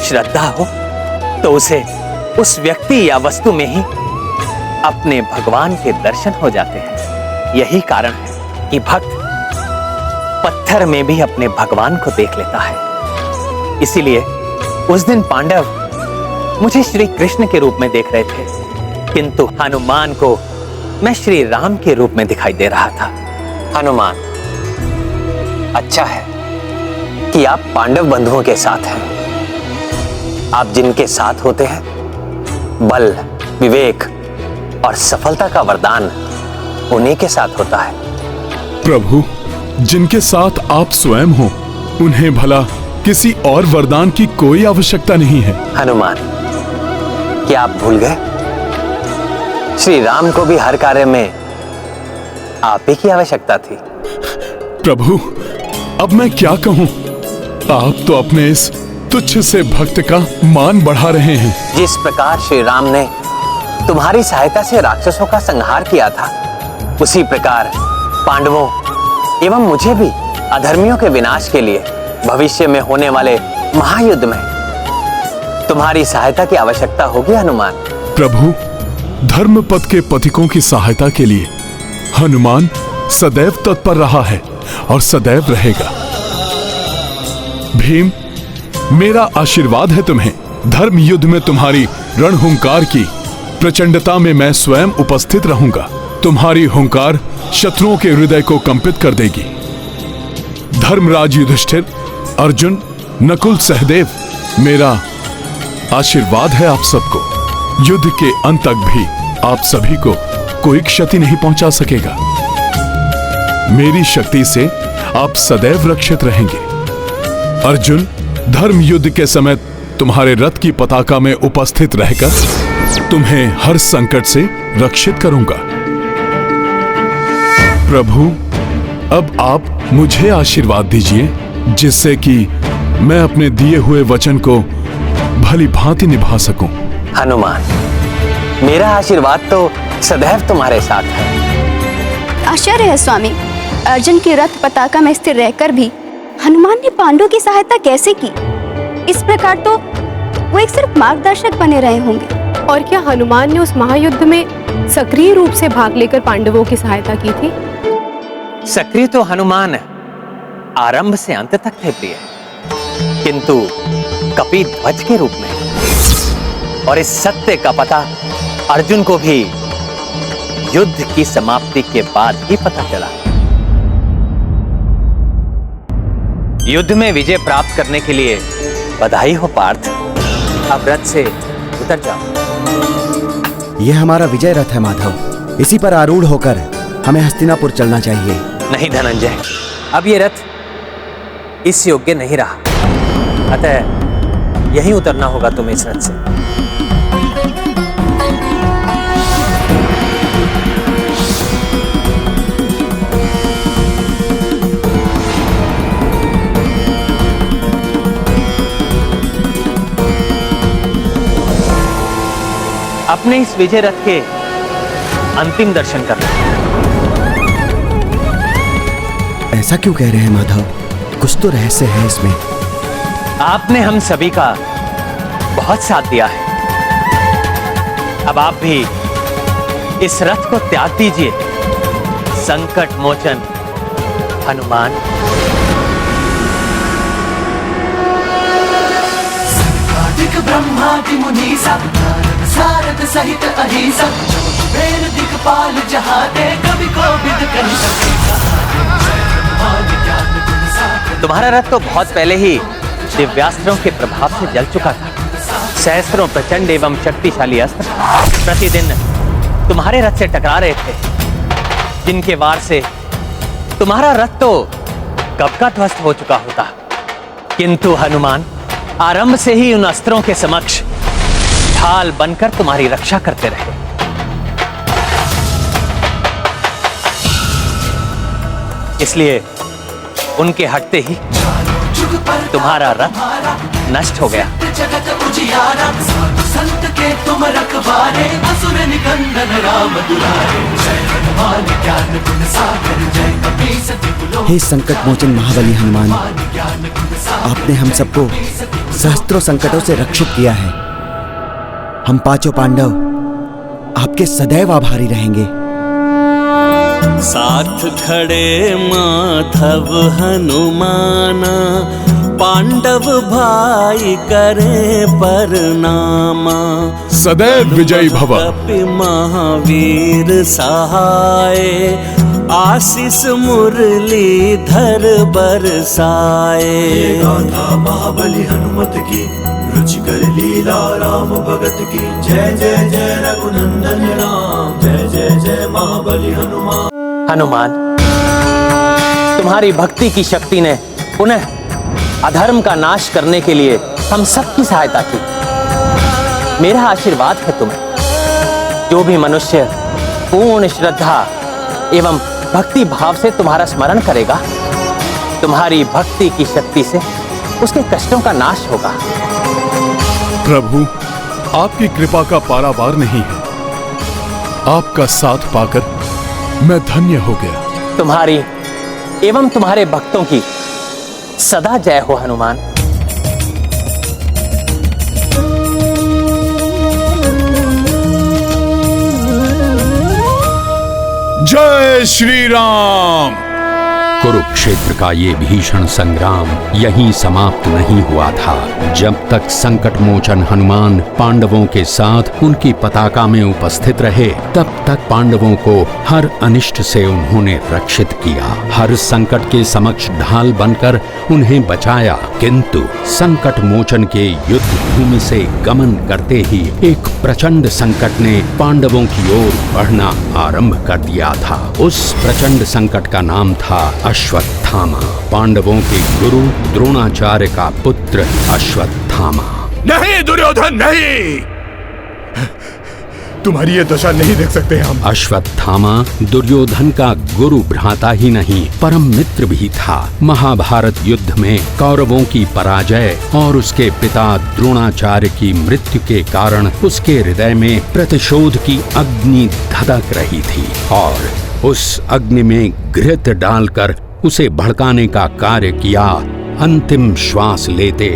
श्रद्धा हो, तो उसे उस व्यक्ति या वस्तु में ही अपने भगवान के दर्शन हो जाते हैं। यही कारण है कि भक्त पत्थर में भी अपने भगवान को देख लेता है। इसीलिए उस दिन पांडव मुझे श्री कृष्ण के रूप में देख रहे थे, किंतु हनुमान को मैं श्री राम के रूप में दिखाई दे रहा था। हनुमान, अच्छा है कि आप पांडव बंधुओं के साथ हैं। आप जिनके साथ होते हैं, बल, विवेक और सफलता का वरदान उन्हीं के साथ होता है। प्रभु, जिनके साथ आप स्वयं हो, उन्हें भला किसी और वरदान की कोई आवश्यकता नहीं है। हनुमान, क्या आप भूल गए? श्री राम को भी हर कार्य में आप ही की आवश्यकता थी। प्रभु, अब मैं क्या कहूं? आप तो अपने इस तुच्छ से भक्त का मान बढ़ा रहे हैं। जिस प्रकार श्री राम ने तुम्हारी सहायता से राक्षसों का संहार किया था, उसी प्रकार पांडवों एवं मुझे भी अधर्मियों के विनाश के लिए भविष्य में होने वाले महायुद्ध में तुम्हारी सहायता की आवश्यकता होगी। हनुमान, प्रभु, धर्मपथ के पथिकों की सहायता के लिए हनुमान सदैव तत्पर रहा है और सदैव रहेगा। भीम, मेरा आशीर्वाद है तुम्हें। धर्म युद्ध में तुम्हारी रणहुंकार की प्रचंडता में मैं स्वयं उपस्थित रहूंगा। तुम्हारी हुंकार शत्रुओं के हृदय को कंपित कर देगी। धर्मराज युधिष्ठिर, अर्जुन, नकुल, सहदेव, मेरा आशीर्वाद है आप सबको। युद्ध के अंत तक भी आप सभी को कोई क्षति नहीं पहुंचा सकेगा। मेरी शक्ति से आप सदैव रक्षित रहेंगे। अर्जुन, धर्म युद्ध के समय तुम्हारे रथ की पताका में उपस्थित रहकर तुम्हें हर संकट से रक्षित करूंगा। प्रभु, अब आप मुझे आशीर्वाद दीजिए जिससे कि मैं अपने दिए हुए वचन को भली भांति निभा सकूं। हनुमान, मेरा आशीर्वाद तो सदैव तुम्हारे साथ है। आश्चर्य है स्वामी, अर्जुन की रथ पताका में स्थिर रहकर भी हनुमान ने पांडवों की सहायता कैसे की? इस प्रकार तो वो एक सिर्फ मार्गदर्शक बने रहे होंगे। और क्या हनुमान ने उस महायुद्ध में सक्रिय रूप से भाग लेकर पांडवों की सहायता की थी? सक्रिय तो हनुमान आरंभ से अंत तक थे प्रिय, किंतु कपि ध्वज के रूप में। और इस सत्य का पता अर्जुन को भी युद्ध की समाप्ति के बाद ही पता चला। युद्ध में विजय प्राप्त करने के लिए बधाई हो पार्थ। अब रथ से उतर जाओ। यह हमारा विजय रथ है माधव, इसी पर आरूढ़ होकर हमें हस्तिनापुर चलना चाहिए। नहीं धनंजय, अब ये रथ इस योग्य नहीं रहा, अतः यहीं उतरना होगा तुम्हें इस रथ से। अपने इस विजय रथ के अंतिम दर्शन करना। ऐसा क्यों कह रहे हैं माधव? कुछ तो रहस्य है इसमें। आपने हम सभी का बहुत साथ दिया है, अब आप भी इस रथ को त्याग दीजिए। संकट मोचन हनुमान। ब्रह्मादि मुनीसा सारद सहित अहिसा वेद दिक्पाल जहाते कवि को विद कर सकेगा। तुम्हारा रथ तो बहुत पहले ही दिव्यास्त्रों के प्रभाव से जल चुका था। सहस्त्रों प्रचंड एवं शक्तिशाली अस्त्र प्रतिदिन तुम्हारे रथ से टकरा रहे थे, जिनके वार से तुम्हारा रथ तो कब का ध्वस्त हो चुका होता। किंतु हनुमान आरंभ से ही उन अस्त्रों के समक्ष ढाल बनकर तुम्हारी रक्षा करते रहे। इसलिए उनके हटते ही तुम्हारा रथ नष्ट हो गया। जगत उजियारा संत के तुम रखवारे असुर निकंदन राम दुलारे। जय हनुमान ज्ञान गुण सागर जय कपीस तिहुलो। हे संकट मोचन महाबली हनुमान, आपने हम सबको सहस्त्रों संकटों से रक्षित किया है। हम पांचों पांडव आपके सदैव आभारी रहेंगे। साथ खड़े माधव हनुमाना पांडव भाई करे परनामा। सदैव विजयी भव। कपि महावीर सहाय आशीष मुरली धर बरसाए। गाथा महाबली हनुमत की रुचिकर लीला राम भगत की। जय जय जय रघुनंदन राम जय जय जय महाबली हनुमान। हनुमान, तुम्हारी भक्ति की शक्ति ने पुनः अधर्म का नाश करने के लिए हम सबकी सहायता की। मेरा आशीर्वाद है तुम्हें, जो भी मनुष्य पूर्ण श्रद्धा एवं भक्ति भाव से तुम्हारा स्मरण करेगा, तुम्हारी भक्ति की शक्ति से उसके कष्टों का नाश होगा। प्रभु, आपकी कृपा का पारावार नहीं है। आपका साथ पाकर मैं धन्य हो गया। तुम्हारी एवं तुम्हारे भक्तों की सदा जय हो हनुमान। जय श्री राम। कुरुक्षेत्र का ये भीषण संग्राम यहीं समाप्त नहीं हुआ था। जब तक संकट मोचन हनुमान पांडवों के साथ उनकी पताका में उपस्थित रहे, तब तक पांडवों को हर अनिष्ट से उन्होंने रक्षित किया, हर संकट के समक्ष ढाल बनकर उन्हें बचाया। किंतु संकट मोचन के युद्ध भूमि से गमन करते ही एक प्रचंड संकट ने पांडवों की ओर बढ़ना आरंभ कर दिया था। उस प्रचंड संकट का नाम था अश्वत्थामा, पांडवों के गुरु द्रोणाचार्य का पुत्र अश्वत्थामा। नहीं दुर्योधन, नहीं। तुम्हारी ये दशा नहीं देख सकते हम। अश्वत्थामा दुर्योधन का गुरु भ्राता ही नहीं, परम मित्र भी था। महाभारत युद्ध में कौरवों की पराजय और उसके पिता द्रोणाचार्य की मृत्यु के कारण उसके हृदय में प्रतिशोध की अग्नि धधक रही थी और उस अग्नि में घृत डालकर उसे भड़काने का कार्य किया अंतिम श्वास लेते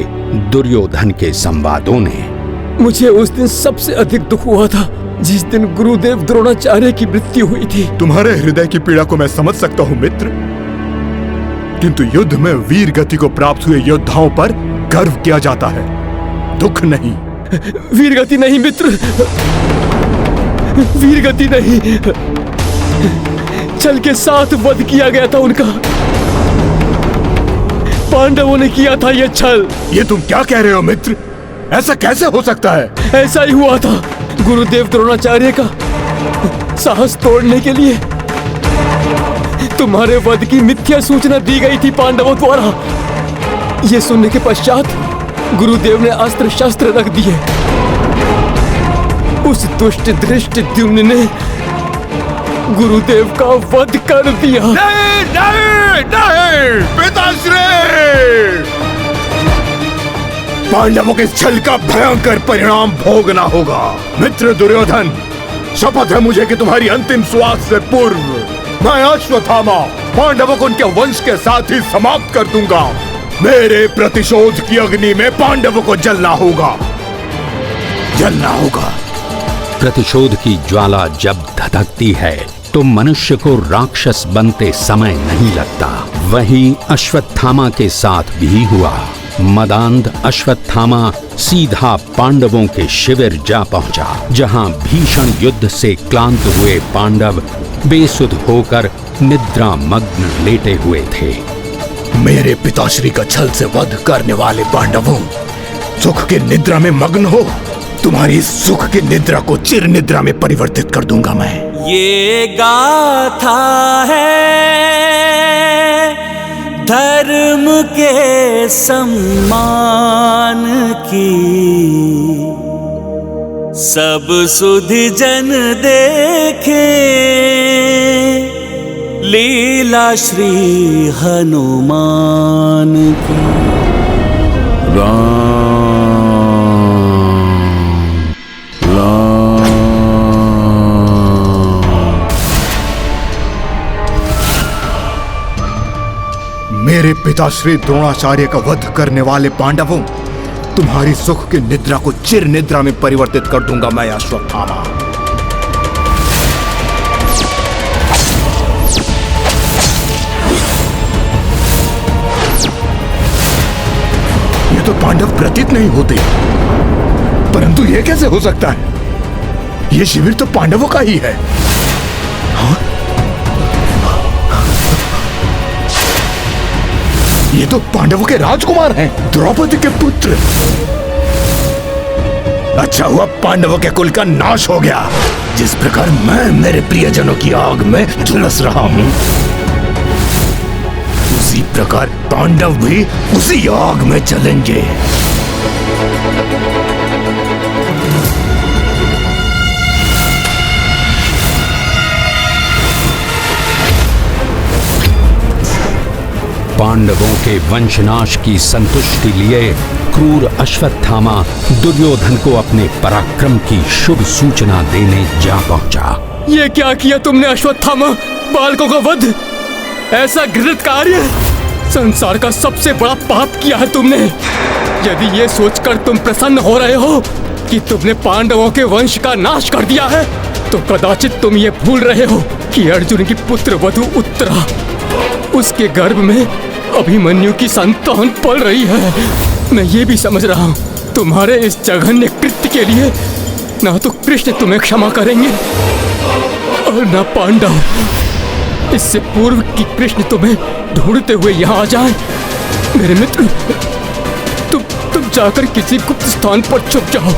दुर्योधन के संवादों ने। मुझे उस दिन सबसे अधिक दुख हुआ था जिस दिन गुरुदेव द्रोणाचार्य की मृत्यु हुई थी। तुम्हारे हृदय की पीड़ा को मैं समझ सकता हूँ मित्र, किंतु युद्ध में वीर गति को प्राप्त हुए योद्धाओं पर गर्व किया जाता है, दुख नहीं। वीर गति नहीं मित्र, वीर गति नहीं, छल के साथ वध किया गया था उनका। पांडवों ने किया था ये छल। ये तुम क्या कह रहे हो मित्र? ऐसा कैसे हो सकता है? ऐसा ही हुआ था। गुरुदेव द्रोणाचार्य का साहस तोड़ने के लिए तुम्हारे वध की मिथ्या सूचना दी गई थी पांडवों द्वारा। ये सुनने के पश्चात गुरुदेव ने अस्त्र शस्त्र रख दिए। उस दुष्ट धृष्टद्युम्न ने गुरुदेव का वध कर दिया। नहीं, नहीं, नहीं, पिताश्री! पांडवों के छल का भयंकर परिणाम भोगना होगा। मित्र दुर्योधन, शपथ है मुझे कि तुम्हारी अंतिम श्वास से पूर्व मैं अश्वत्थामा पांडवों को उनके वंश के साथ ही समाप्त कर दूंगा। मेरे प्रतिशोध की अग्नि में पांडवों को जलना होगा, जलना होगा। प्रतिशोध की ज्वाला जब धधकती है तो मनुष्य को राक्षस बनते समय नहीं लगता। वही अश्वत्थामा के साथ भी हुआ। मदांध अश्वत्थामा सीधा पांडवों के शिविर जा पहुंचा, जहां भीषण युद्ध से क्लांत हुए पांडव बेसुध होकर निद्रा मग्न लेटे हुए थे। मेरे पिताश्री का छल से वध करने वाले पांडवों, सुख की निद्रा में मग्न हो। तुम्हारी सुख की निद्रा को चिर निद्रा में परिवर्तित कर दूंगा मैं। ये गाथा है धर्म के सम्मान की, सब सुधि जन देखे लीला श्री हनुमान की। मेरे पिताश्री द्रोणाचार्य का वध करने वाले पांडवों, तुम्हारी सुख की निद्रा को चिर निद्रा में परिवर्तित कर दूंगा मैं अश्वत्थामा। ये तो पांडव प्रतीत नहीं होते, परंतु ये कैसे हो सकता है? ये शिविर तो पांडवों का ही है। हाँ? ये तो पांडवों के राजकुमार हैं, द्रौपदी के पुत्र। अच्छा हुआ पांडवों के कुल का नाश हो गया। जिस प्रकार मैं मेरे प्रियजनों की आग में झुलस रहा हूं, उसी प्रकार पांडव भी उसी आग में जलेंगे। पांडवों के वंशनाश की संतुष्टि लिए क्रूर अश्वत्थामा दुर्योधन को अपने पराक्रम की शुभ सूचना देने जा पहुंचा। ये क्या किया तुमने अश्वत्थामा? बालकों का वध, ऐसा घृणित कार्य, संसार का सबसे बड़ा पाप किया है तुमने। यदि ये सोचकर तुम प्रसन्न हो रहे हो कि तुमने पांडवों के वंश का नाश कर दिया है, तो कदाचित तुम ये भूल रहे हो कि अर्जुन की पुत्र वधु उत्तरा, उसके गर्भ में अभिमन्यु की संतान पल रही है। मैं ये भी समझ रहा हूँ तुम्हारे इस जघन्य कृत्य के लिए ना तो कृष्ण तुम्हें क्षमा करेंगे और ना पांडव। इससे पूर्व कि कृष्ण तुम्हें ढूंढते हुए यहाँ आ जाए, मेरे मित्र, तुम जाकर किसी गुप्त स्थान पर छुप जाओ।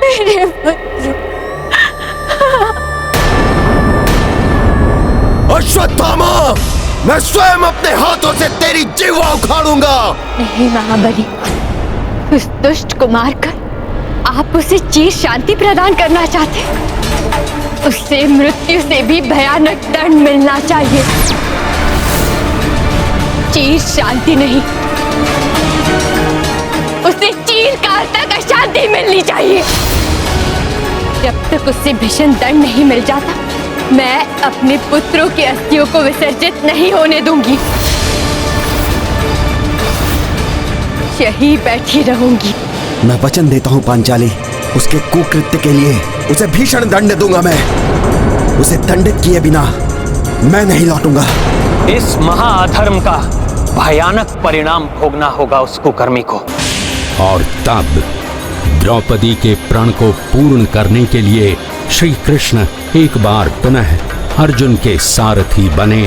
मेरे पुत्र। अश्वत्थामा! तेरी जीवा उखाड़ूंगा। नहीं महाबली, उस दुष्ट को मारकर आप उसे चिर शांति प्रदान करना चाहते। उससे मृत्यु से भी भयानक दंड मिलना चाहिए, चिर शांति नहीं, उसे चिरकाल तक अशांति मिलनी चाहिए। जब तक उससे भीषण दंड नहीं मिल जाता, मैं अपने पुत्रों की अस्थियों को विसर्जित नहीं होने दूंगी। यही बैठी रहूंगी। मैं वचन देता हूँ पांचाली, उसके कुकृत्य के लिए उसे भीषण दंड दूंगा। मैं उसे दंडित किए बिना मैं नहीं लौटूंगा। इस महाअधर्म का भयानक परिणाम भोगना होगा उस कुकर्मी को। और तब द्रौपदी के प्रण को पूर्ण करने के लिए श्री कृष्ण एक बार पुनः अर्जुन के सारथी बने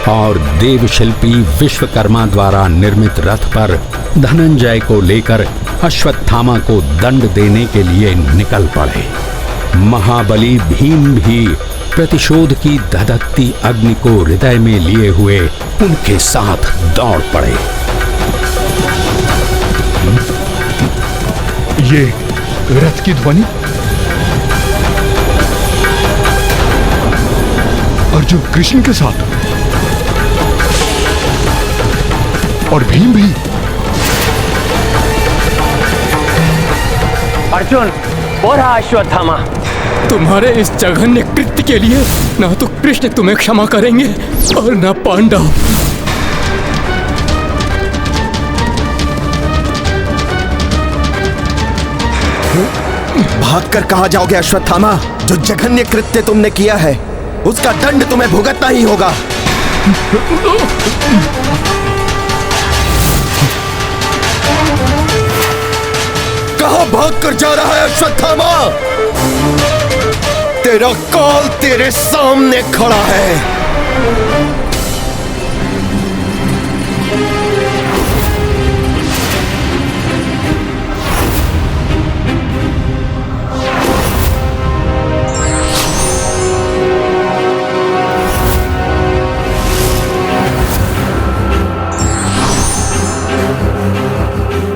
और देवशिल्पी विश्वकर्मा द्वारा निर्मित रथ पर धनंजय को लेकर अश्वत्थामा को दंड देने के लिए निकल पड़े। महाबली भीम भी प्रतिशोध की धधकती अग्नि को हृदय में लिए हुए उनके साथ दौड़ पड़े। ये रथ की ध्वनि अर्जुन कृष्ण के साथ और भीम भी। अर्जुन, वो रहा अश्वत्थामा। तुम्हारे इस जघन्य कृत्य के लिए ना तो कृष्ण तुम्हें क्षमा करेंगे और ना पांडव। भागकर कहां जाओगे अश्वत्थामा? जो जघन्य कृत्य तुमने किया है उसका दंड तुम्हें भुगतना ही होगा। कहां भागकर जा रहा है अश्वत्थामा? तेरा काल तेरे सामने खड़ा है।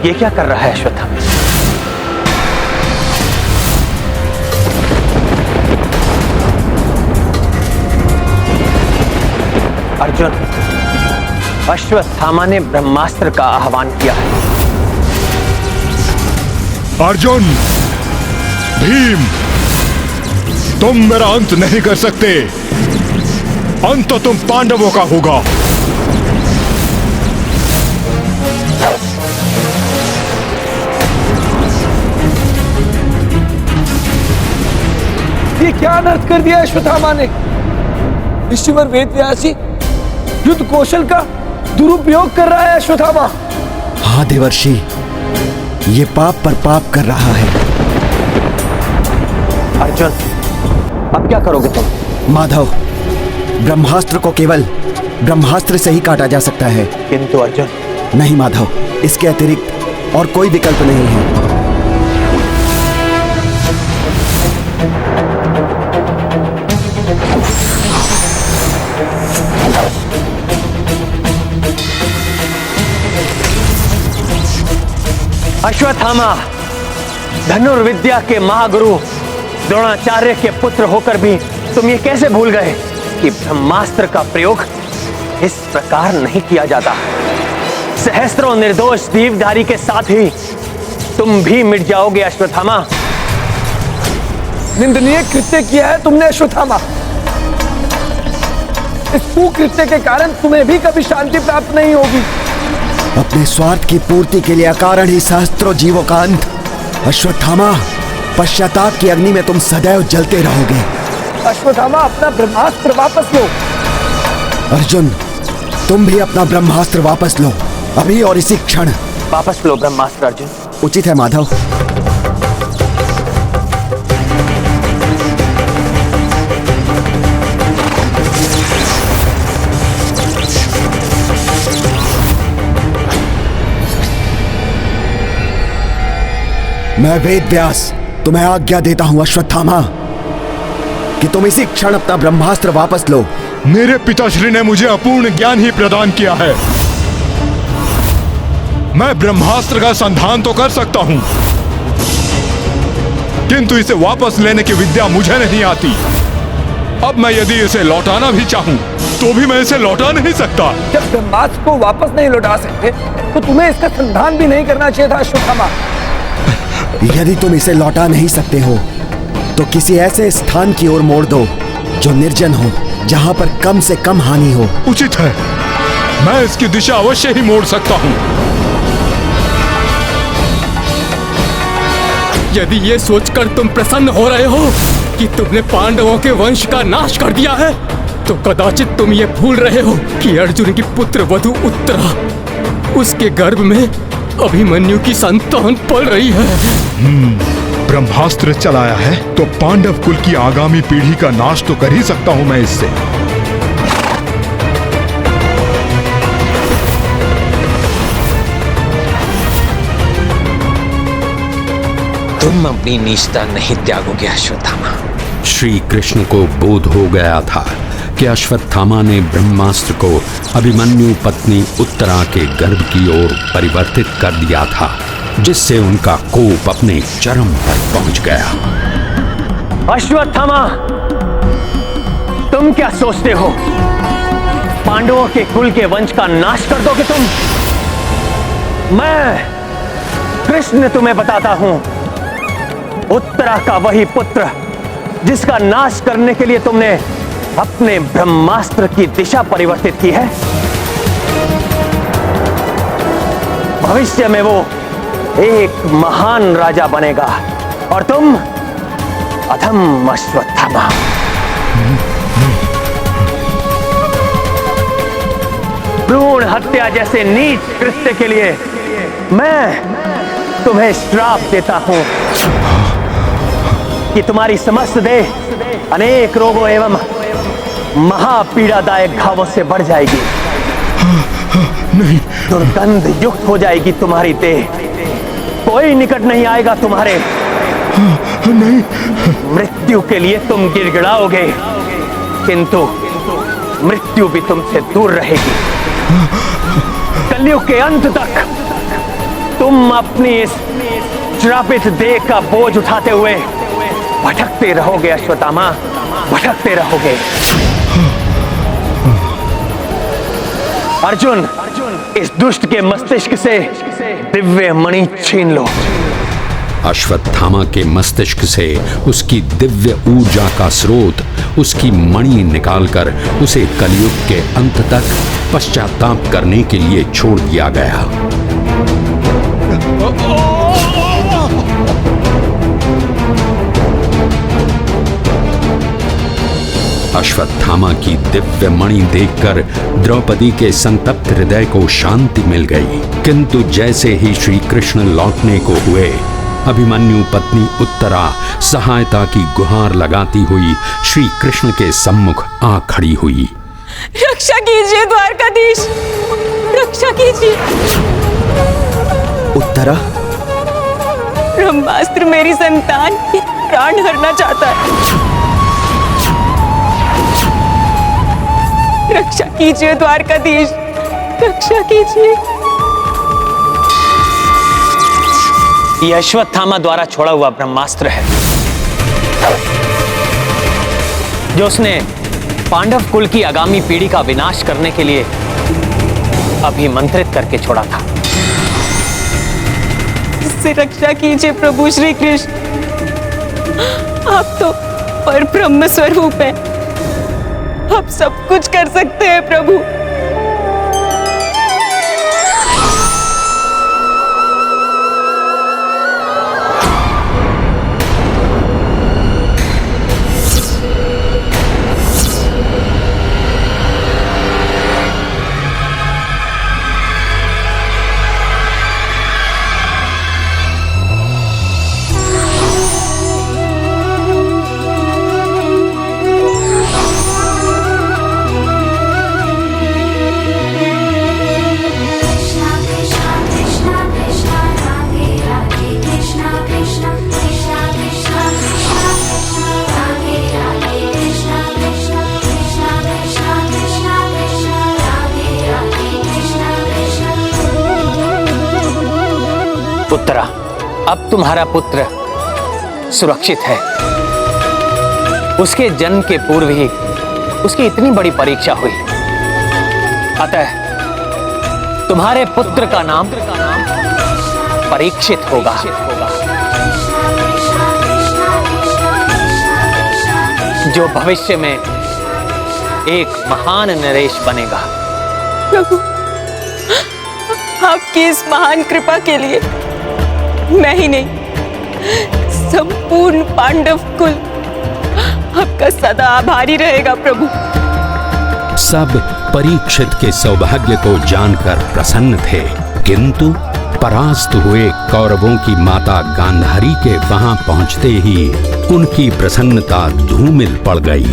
ये क्या कर रहा है अश्वत्थामा? अर्जुन, अश्वत्थामा ने ब्रह्मास्त्र का आह्वान किया है। अर्जुन, भीम, तुम मेरा अंत नहीं कर सकते। अंत तो तुम पांडवों का होगा। ये क्या अनर्थ कर दिया अश्वत्थामा ने? ऋषिवर वेदव्यास जी युद्ध कौशल का दुरुपयोग कर रहा है अश्वत्थामा। हाँ देवर्षि, ये पाप पर पाप कर रहा है। अर्जुन, अब क्या करोगे तुम? माधव, ब्रह्मास्त्र को केवल ब्रह्मास्त्र से ही काटा जा सकता है। किंतु अर्जुन। नहीं माधव, इसके अतिरिक्त और कोई विकल्प नहीं है। अश्वत्थामा, धनुर्विद्या के महागुरु द्रोणाचार्य के पुत्र होकर भी तुम ये कैसे भूल गए कि ब्रह्मास्त्र का प्रयोग इस प्रकार नहीं किया जाता। सहस्त्रों निर्दोष दीवधारी के साथ ही तुम भी मिट जाओगे अश्वत्थामा। निंदनीय कृत्य किया है तुमने अश्वत्थामा। इस कुकृत्य के कारण तुम्हें भी कभी शांति प्राप्त नहीं होगी। अपने स्वार्थ की पूर्ति के लिए अकारण ही सहस्त्रों जीवों का अंत। अश्वत्थामा, पश्चाताप की अग्नि में तुम सदैव जलते रहोगे। अश्वत्थामा, अपना ब्रह्मास्त्र वापस लो। अर्जुन, तुम भी अपना ब्रह्मास्त्र वापस लो, अभी और इसी क्षण। वापस लो ब्रह्मास्त्र अर्जुन। उचित है माधव। मैं वेदव्यास तुम्हें आज्ञा देता हूं अश्वत्थामा कि तुम इसी क्षण अपना ब्रह्मास्त्र वापस लो। मेरे पिताश्री ने मुझे अपूर्ण ज्ञान ही प्रदान किया है। मैं ब्रह्मास्त्र का संधान तो कर सकता हूं, किंतु इसे वापस लेने की विद्या मुझे नहीं आती। अब मैं यदि इसे लौटाना भी चाहूं तो भी मैं इसे लौटा नहीं सकता। जब ब्रह्मास्त्र को वापस नहीं लौटा सकते तो तुम्हें इसका संधान भी नहीं करना चाहिए था अश्वत्थामा। यदि तुम इसे लौटा नहीं सकते हो तो किसी ऐसे स्थान की ओर मोड़ दो जो निर्जन हो, जहां पर कम से कम हानि हो। उचित है, मैं इसकी दिशा अवश्य ही मोड़ सकता हूं। यदि ये सोचकर तुम प्रसन्न हो रहे हो कि तुमने पांडवों के वंश का नाश कर दिया है, तो कदाचित तुम ये भूल रहे हो कि अर्जुन की पुत्र वधु उत्तरा, उसके गर्भ में अभिमन्यु की संतान पल रही है। ब्रह्मास्त्र चलाया है तो पांडव कुल की आगामी पीढ़ी का नाश तो कर ही सकता हूं मैं इससे। तुम अपनी नीचता नहीं त्यागोगे अश्वत्थामा। श्री कृष्ण को बोध हो गया था कि अश्वत्थामा ने ब्रह्मास्त्र को अभिमन्यु पत्नी उत्तरा के गर्भ की ओर परिवर्तित कर दिया था, जिससे उनका कोप अपने चरम पर पहुंच गया। अश्वत्थामा, तुम क्या सोचते हो पांडवों के कुल के वंश का नाश कर दोगे तुम? मैं कृष्ण तुम्हें बताता हूं, उत्तरा का वही पुत्र जिसका नाश करने के लिए तुमने अपने ब्रह्मास्त्र की दिशा परिवर्तित की है, भविष्य में वो एक महान राजा बनेगा और तुम अधम अश्वत्थामा। भ्रूण हत्या जैसे नीच कृत्य के लिए मैं तुम्हें श्राप देता हूं कि तुम्हारी समस्त देह अनेक रोगों एवं महापीड़ादायक घावों से बढ़ जाएगी। नहीं, दुर्गंध युक्त हो जाएगी तुम्हारी देह, कोई निकट नहीं आएगा तुम्हारे। नहीं, मृत्यु के लिए तुम गिड़गिड़ाओगे, किंतु मृत्यु भी तुमसे दूर रहेगी। कलयुग के अंत तक तुम अपनी इस श्रापित देह का बोझ उठाते हुए भटकते रहोगे अश्वत्थामा, भटकते रहोगे। अर्जुन, इस दुष्ट के मस्तिष्क से दिव्य मणि छीन लो। अश्वत्थामा के मस्तिष्क से उसकी दिव्य ऊर्जा का स्रोत, उसकी मणि निकालकर उसे कलयुग के अंत तक पश्चाताप करने के लिए छोड़ दिया गया। अश्वत्थामा की दिव्य मणि देखकर द्रौपदी के संतप्त हृदय को शांति मिल गई, किंतु जैसे ही श्री कृष्ण लौटने को हुए, अभिमन्यु पत्नी उत्तरा सहायता की गुहार लगाती हुई श्री कृष्ण के सम्मुख आ खड़ी हुई। रक्षा कीजिए द्वारकाधीश, रक्षा कीजिए। उत्तरा, ब्रह्मास्त्र मेरी संतान की प्राण हरना चाहता है। रक्षा कीजिए द्वारकाधीश, रक्षा कीजिए। यह अश्वत्थामा द्वारा छोड़ा हुआ ब्रह्मास्त्र है जो उसने पांडव कुल की आगामी पीढ़ी का विनाश करने के लिए अभिमंत्रित करके छोड़ा था। इससे रक्षा कीजिए प्रभु श्री कृष्ण, आप तो परब्रह्म स्वरूप हैं, आप सब कुछ कर सकते हैं प्रभु। उत्तरा, अब तुम्हारा पुत्र सुरक्षित है। उसके जन्म के पूर्व ही उसकी इतनी बड़ी परीक्षा हुई, अतः तुम्हारे पुत्र का नाम परीक्षित होगा। जो भविष्य में एक महान नरेश बनेगा। प्रभु, आपकी इस महान कृपा के लिए मैं ही नहीं, संपूर्ण पांडव कुल आपका सदा आभारी रहेगा प्रभु। सब परीक्षित के सौभाग्य को जानकर प्रसन्न थे, किंतु परास्त हुए कौरवों की माता गांधारी के वहां पहुंचते ही उनकी प्रसन्नता धूमिल पड़ गई।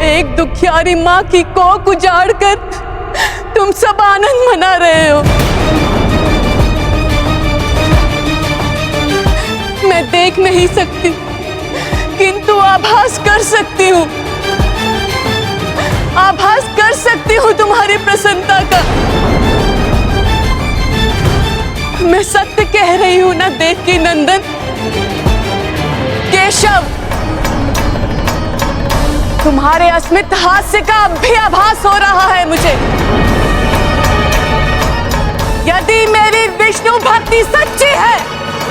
एक दुखियारी माँ की कोख उजाड़कर तुम सब आनंद मना रहे हो। मैं देख नहीं सकती, किंतु आभास कर सकती हूँ, आभास कर सकती हूँ तुम्हारी प्रसन्नता का। मैं सत्य कह रही हूँ ना देवकी नंदन? केशव, तुम्हारे अस्मित हास्य का अब भी आभास हो रहा है मुझे। यदि मेरी विष्णु भक्ति सच्ची है,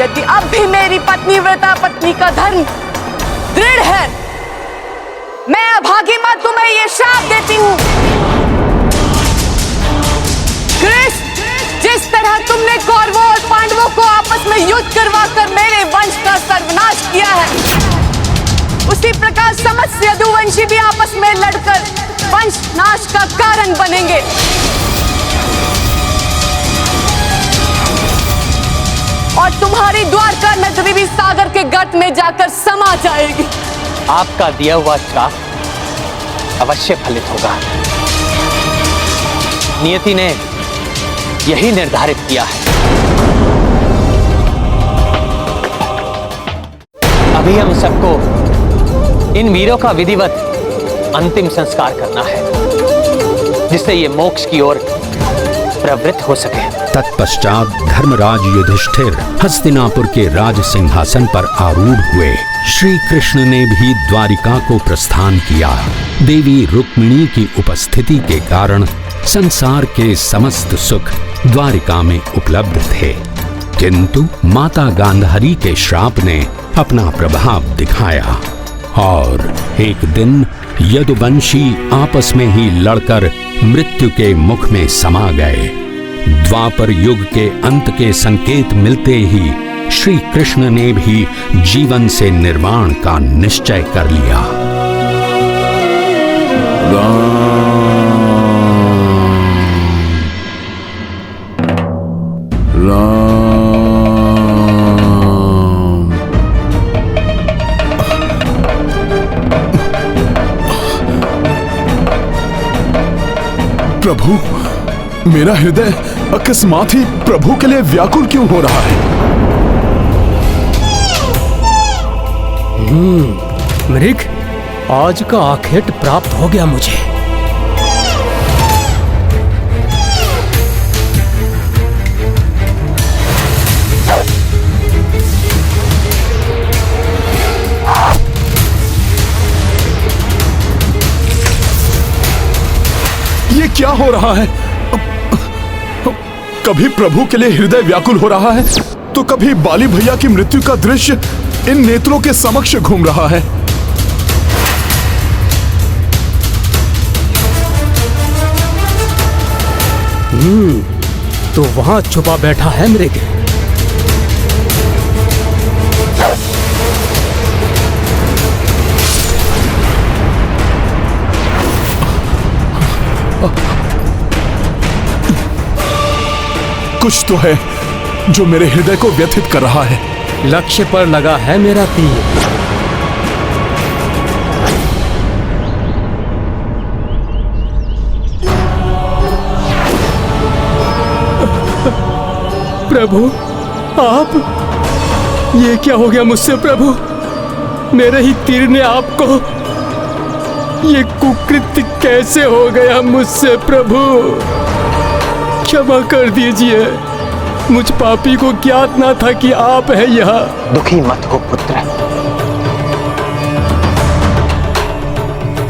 यदि अब भी मेरी पत्नी व्रता पत्नी का धर्म दृढ़ है, मैं अभागी मां तुम्हें ये श्राप देती हूँ। कृष्ण, जिस तरह तुमने कौरवों और पांडवों को आपस में युद्ध करवाकर मेरे वंश का सर्वनाश किया है, उसी प्रकार समस्त यदुवंशी भी आपस में लड़कर वंश नाश का कारण बनेंगे। और तुम्हारी द्वारका नगरी भी सागर के गर्त में जाकर समा जाएगी। आपका दिया हुआ श्राप अवश्य फलित होगा। नियति ने यही निर्धारित किया है। अभी हम सबको इन वीरों का विधिवत अंतिम संस्कार करना है, जिससे ये मोक्ष की ओर प्रवृत्त हो सके। तत्पश्चात धर्मराज युधिष्ठिर हस्तिनापुर के राज सिंहासन पर आरूढ़ हुए। श्री कृष्ण ने भी द्वारिका को प्रस्थान किया। देवी रुक्मिणी की उपस्थिति के कारण संसार के समस्त सुख द्वारिका में उपलब्ध थे, किंतु माता गांधारी के श्राप ने अपना प्रभाव दिखाया और एक दिन यदुवंशी आपस में ही लड़कर मृत्यु के मुख में समा गए। द्वापर युग के अंत के संकेत मिलते ही श्री कृष्ण ने भी जीवन से निर्वाण का निश्चय कर लिया। प्रभु, मेरा हृदय अकस्मात ही प्रभु के लिए व्याकुल क्यों हो रहा है? मृग, आज का आखेट प्राप्त हो गया मुझे। ये क्या हो रहा है? कभी प्रभु के लिए हृदय व्याकुल हो रहा है, तो कभी बाली भैया की मृत्यु का दृश्य इन नेत्रों के समक्ष घूम रहा है। तो वहां छुपा बैठा है मृग। कुछ तो है जो मेरे हृदय को व्यथित कर रहा है। लक्ष्य पर लगा है मेरा तीर। प्रभु, आप, ये क्या हो गया मुझसे प्रभु? मेरे ही तीर ने आपको ये कुकृत्य कैसे हो गया मुझसे प्रभु? क्षमा कर दीजिए, मुझ पापी को ज्ञात ना था कि आप है यहाँ। दुखी मत हो पुत्र,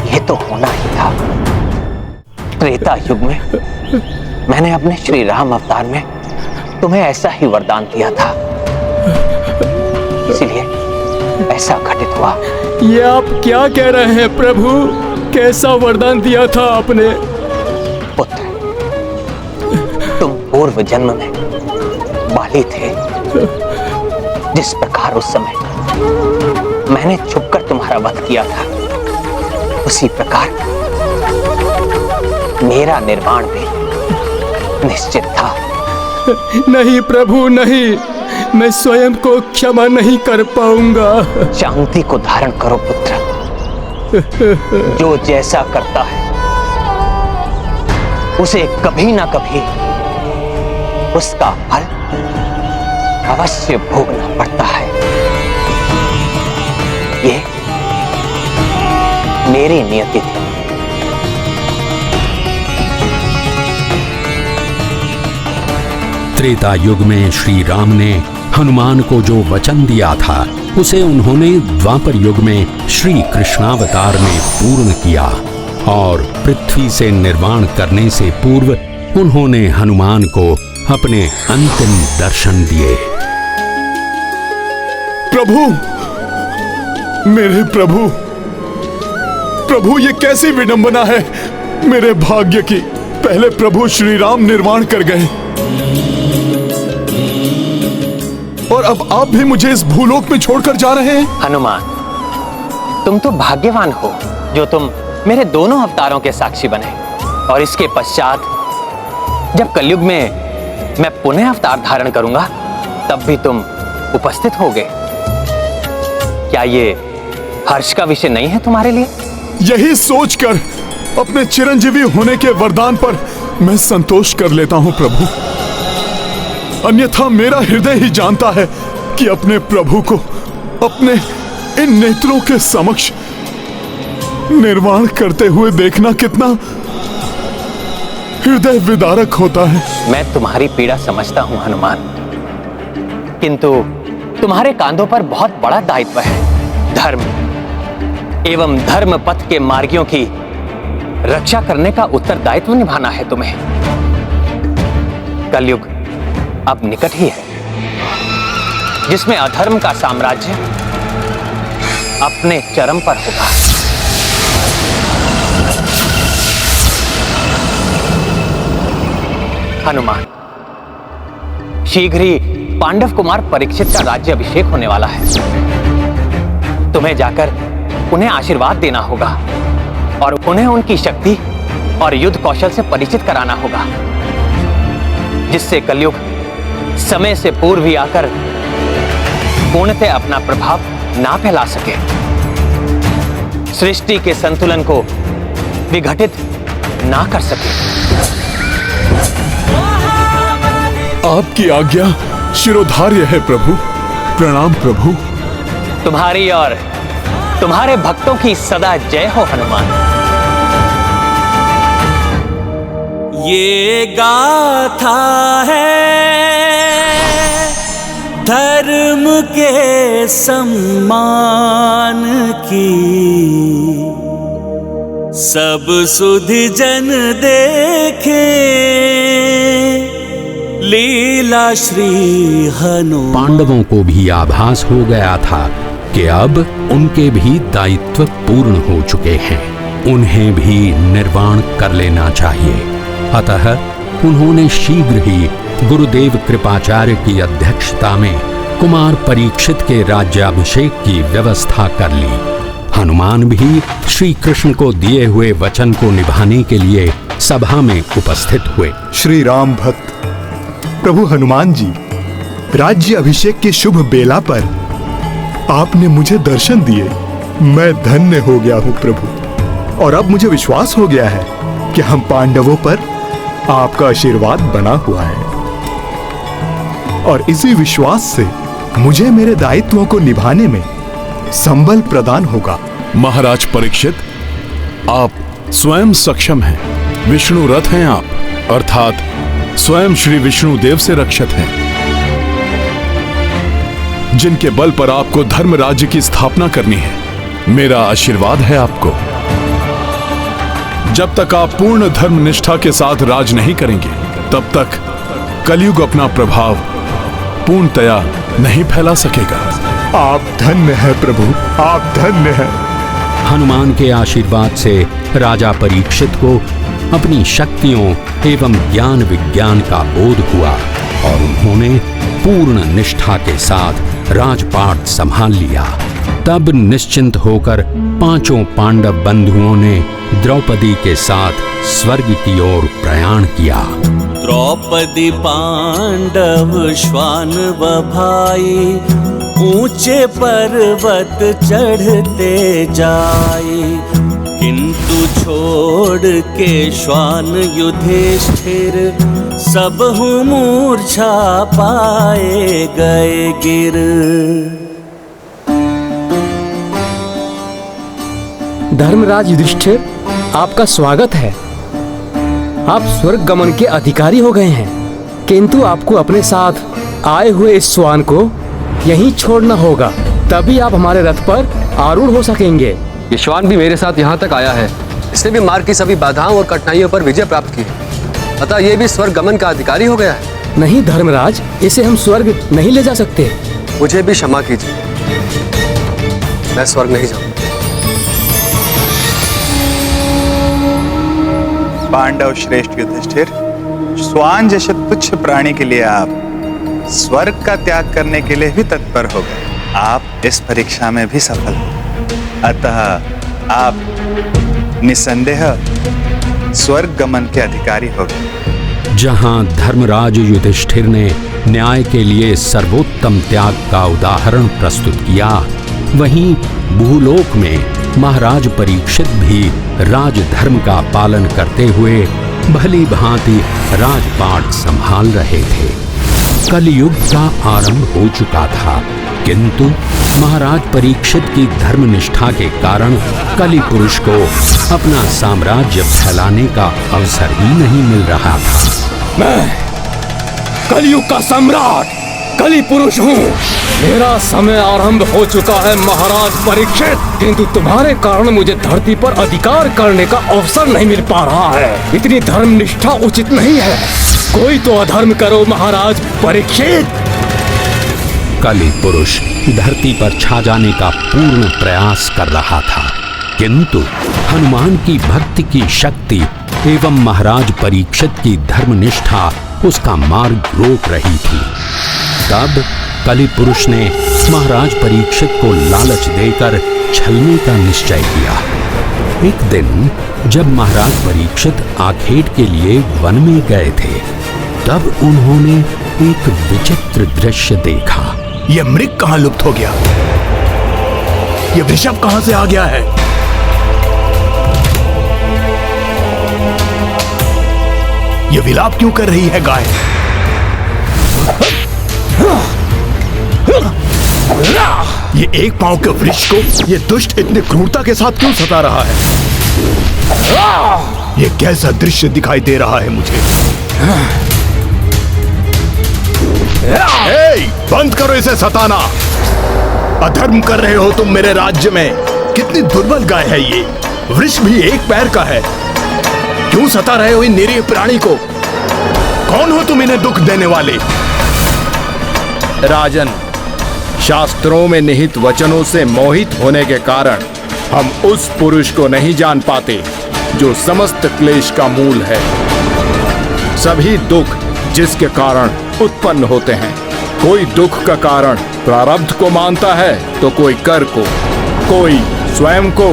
ये तो होना ही था। त्रेता युग में मैंने अपने श्री राम अवतार में तुम्हें ऐसा ही वरदान दिया था, इसलिए ऐसा घटित हुआ। ये आप क्या कह रहे हैं प्रभु? कैसा वरदान दिया था आपने? पुत्र, तुम पूर्व जन्म में बाली थे। जिस प्रकार उस समय मैंने छुपकर तुम्हारा वध किया था, उसी प्रकार मेरा निर्वाण भी निश्चित था। नहीं प्रभु नहीं, मैं स्वयं को क्षमा नहीं कर पाऊंगा। शांति को धारण करो पुत्र। जो जैसा करता है उसे कभी ना कभी उसका फल अवश्य भोगना पड़ता है। ये मेरी नियति थी। त्रेता युग में श्री राम ने हनुमान को जो वचन दिया था, उसे उन्होंने द्वापर युग में श्री कृष्णावतार में पूर्ण किया और पृथ्वी से निर्वाण करने से पूर्व उन्होंने हनुमान को अपने अंतिम दर्शन दिए। प्रभु, मेरे प्रभु, प्रभु ये कैसी विडंबना है मेरे भाग्य की। पहले प्रभु श्री राम निर्वाण कर गए और अब आप भी मुझे इस भूलोक में छोड़कर जा रहे हैं। हनुमान, तुम तो भाग्यवान हो जो तुम मेरे दोनों अवतारों के साक्षी बने। और इसके पश्चात जब कलयुग में मैं पुनः अवतार धारण करूंगा, तब भी तुम उपस्थित होगे। क्या ये हर्ष का विषय नहीं है तुम्हारे लिए? यही सोचकर अपने चिरंजीवी होने के वरदान पर मैं संतोष कर लेता हूं प्रभु। अन्यथा मेरा हृदय ही जानता है कि अपने प्रभु को अपने इन नेत्रों के समक्ष निर्वाण करते हुए देखना कितना हृदय विदारक होता है। मैं तुम्हारी पीड़ा समझता हूं हनुमान, किंतु तुम्हारे कांधों पर बहुत बड़ा दायित्व है। धर्म एवं धर्म पथ के मार्गियों की रक्षा करने का उत्तरदायित्व निभाना है तुम्हें। कलयुग अब निकट ही है, जिसमें अधर्म का साम्राज्य अपने चरम पर होगा। हनुमान, शीघ्र ही पांडव कुमार परीक्षित का राज्य अभिषेक होने वाला है। तुम्हें जाकर उन्हें आशीर्वाद देना होगा और उन्हें उनकी शक्ति और युद्ध कौशल से परिचित कराना होगा, जिससे कलयुग समय से पूर्व ही आकर पूर्णतः अपना प्रभाव ना फैला सके, सृष्टि के संतुलन को विघटित ना कर सके। आपकी आज्ञा शिरोधार्य है प्रभु। प्रणाम प्रभु। तुम्हारी और तुम्हारे भक्तों की सदा जय हो हनुमान। ये गाथा है धर्म के सम्मान की, सब सुधि जन देखे लीला श्री हनु। पांडवों को भी आभास हो गया था कि अब उनके भी दायित्व पूर्ण हो चुके हैं, उन्हें भी निर्वाण कर लेना चाहिए। अतः उन्होंने शीघ्र ही गुरुदेव कृपाचार्य की अध्यक्षता में कुमार परीक्षित के राज्याभिषेक की व्यवस्था कर ली। हनुमान भी श्री कृष्ण को दिए हुए वचन को निभाने के लिए सभा में उपस्थित हुए। श्री राम भक्त प्रभु हनुमान जी, राज्य अभिषेक की शुभ बेला पर आपने मुझे दर्शन दिए। मैं धन्य हो गया हूँ प्रभु, और अब मुझे विश्वास हो गया है कि हम पांडवों पर आपका आशीर्वाद बना हुआ है, और इसी विश्वास से मुझे मेरे दायित्वों को निभाने में संबल प्रदान होगा। महाराज परीक्षित, आप स्वयं सक्षम हैं। विष्णु रथ हैं आप, अर्थात स्वयं श्री विष्णु देव से रक्षित हैं, जिनके बल पर आपको धर्म राज्य की स्थापना करनी है। मेरा आशीर्वाद है आपको। जब तक आप पूर्ण धर्म निष्ठा के साथ राज नहीं करेंगे, तब तक कलयुग अपना प्रभाव पूर्णतया नहीं फैला सकेगा। आप धन्य हैं प्रभु, आप धन्य हैं। हनुमान के आशीर्वाद से राजा परीक्षित को अपनी शक्तियों एवं ज्ञान विज्ञान का बोध हुआ और उन्होंने पूर्ण निष्ठा के साथ राजपाट संभाल लिया। तब निश्चिंत होकर पांचों पांडव बंधुओं ने द्रौपदी के साथ स्वर्ग की ओर प्रयाण किया। द्रौपदी पांडव श्वान भाई ऊंचे पर्वत चढ़ते जाए, किंतु छोड़ के श्वान युधिष्ठिर सब मूर्छा पाए गए गिर। धर्मराज युधिष्ठिर, आपका स्वागत है। आप स्वर्ग गमन के अधिकारी हो गए हैं, किंतु आपको अपने साथ आए हुए इस श्वान को यहीं छोड़ना होगा, तभी आप हमारे रथ पर आरूढ़ हो सकेंगे। ये श्वान भी मेरे साथ यहाँ तक आया है, इसने भी मार्ग की सभी बाधाओं और कठिनाइयों पर विजय प्राप्त की, अतः ये भी स्वर्ग गमन का अधिकारी हो गया है। नहीं धर्मराज, इसे हम स्वर्ग नहीं ले जा सकते। मुझे भी क्षमा कीजिए, मैं स्वर्ग नहीं जाऊँ। पांडव श्रेष्ठ युधिष्ठिर, श्वान जैसे तुच्छ प्राणी के लिए आप स्वर्ग का त्याग करने के लिए भी तत्पर हो गए। आप इस परीक्षा में भी सफल हो, अतः आप निसंदेह स्वर्ग गमन के अधिकारी हो गए। जहां धर्मराज युधिष्ठिर ने न्याय के लिए सर्वोत्तम त्याग का उदाहरण प्रस्तुत किया, वहीं भूलोक में महाराज परीक्षित भी राजधर्म का पालन करते हुए भली भांति राजपाट संभाल रहे थे। कलयुग का आरंभ हो चुका था, किंतु महाराज परीक्षित की धर्मनिष्ठा के कारण कलि पुरुष को अपना साम्राज्य फैलाने का अवसर ही नहीं मिल रहा था। मैं कलयुग का सम्राट कलि पुरुष हूँ। मेरा समय आरंभ हो चुका है महाराज परीक्षित, किंतु तुम्हारे कारण मुझे धरती पर अधिकार करने का अवसर नहीं मिल पा रहा है। इतनी धर्मनिष्ठा उचित नहीं है, कोई तो अधर्म करो महाराज परीक्षित। कलि पुरुष धरती पर छा जाने का पूर्ण प्रयास कर रहा था, किंतु हनुमान की भक्ति की शक्ति एवं महाराज परीक्षित की धर्मनिष्ठा उसका मार्ग रोक रही थी। तब कलि पुरुष ने महाराज परीक्षित को लालच देकर छलने का निश्चय किया। एक दिन जब महाराज परीक्षित आखेट के लिए वन में गए थे, तब उन्होंने एक विचित्र दृश्य देखा। यह मृग कहाँ लुप्त हो गया? यह वृषभ कहाँ से आ गया है? यह विलाप क्यों कर रही है गाय? ये एक पांव के वृक्ष को ये दुष्ट इतने क्रूरता के साथ क्यों सता रहा है? ये कैसा दृश्य दिखाई दे रहा है मुझे? बंद करो इसे सताना। अधर्म कर रहे हो तुम मेरे राज्य में। कितनी दुर्बल गाय है ये। वृक्ष भी एक पैर का है। क्यों सता रहे हो इन निरीह प्राणी को? कौन हो तुम इन्हें दुख देने वाले? राजन, शास्त्रों में निहित वचनों से मोहित होने के कारण हम उस पुरुष को नहीं जान पाते जो समस्त क्लेश का मूल है। सभी दुख जिसके कारण उत्पन्न होते हैं, कोई दुख का कारण प्रारब्ध को मानता है तो कोई कर को, कोई स्वयं को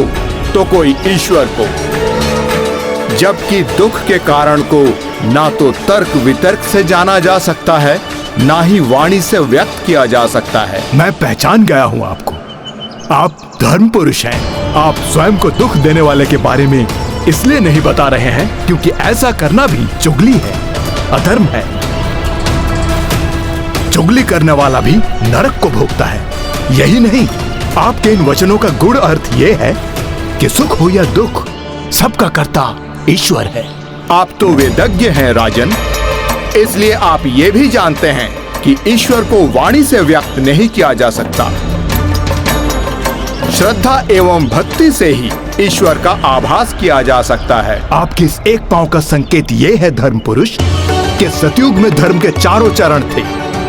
तो कोई ईश्वर को। जबकि दुख के कारण को ना तो तर्क वितर्क से जाना जा सकता है, ना ही वाणी से व्यक्त किया जा सकता है। मैं पहचान गया हूं आपको। आप धर्म पुरुष हैं। आप स्वयं को दुख देने वाले के बारे में इसलिए नहीं बता रहे हैं क्योंकि ऐसा करना भी चुगली है, अधर्म है। चुगली करने वाला भी नरक को भोगता है। यही नहीं, आपके इन वचनों का गूढ़ अर्थ यह है कि सुख हो या दुख, सबका कर्ता ईश्वर है। आप तो वेदज्ञ हैं राजन, इसलिए आप ये भी जानते हैं कि ईश्वर को वाणी से व्यक्त नहीं किया जा सकता। श्रद्धा एवं भक्ति से ही ईश्वर का आभास किया जा सकता है। आपके इस एक पांव का संकेत ये है धर्म पुरुष कि सतयुग में धर्म के चारों चरण थे,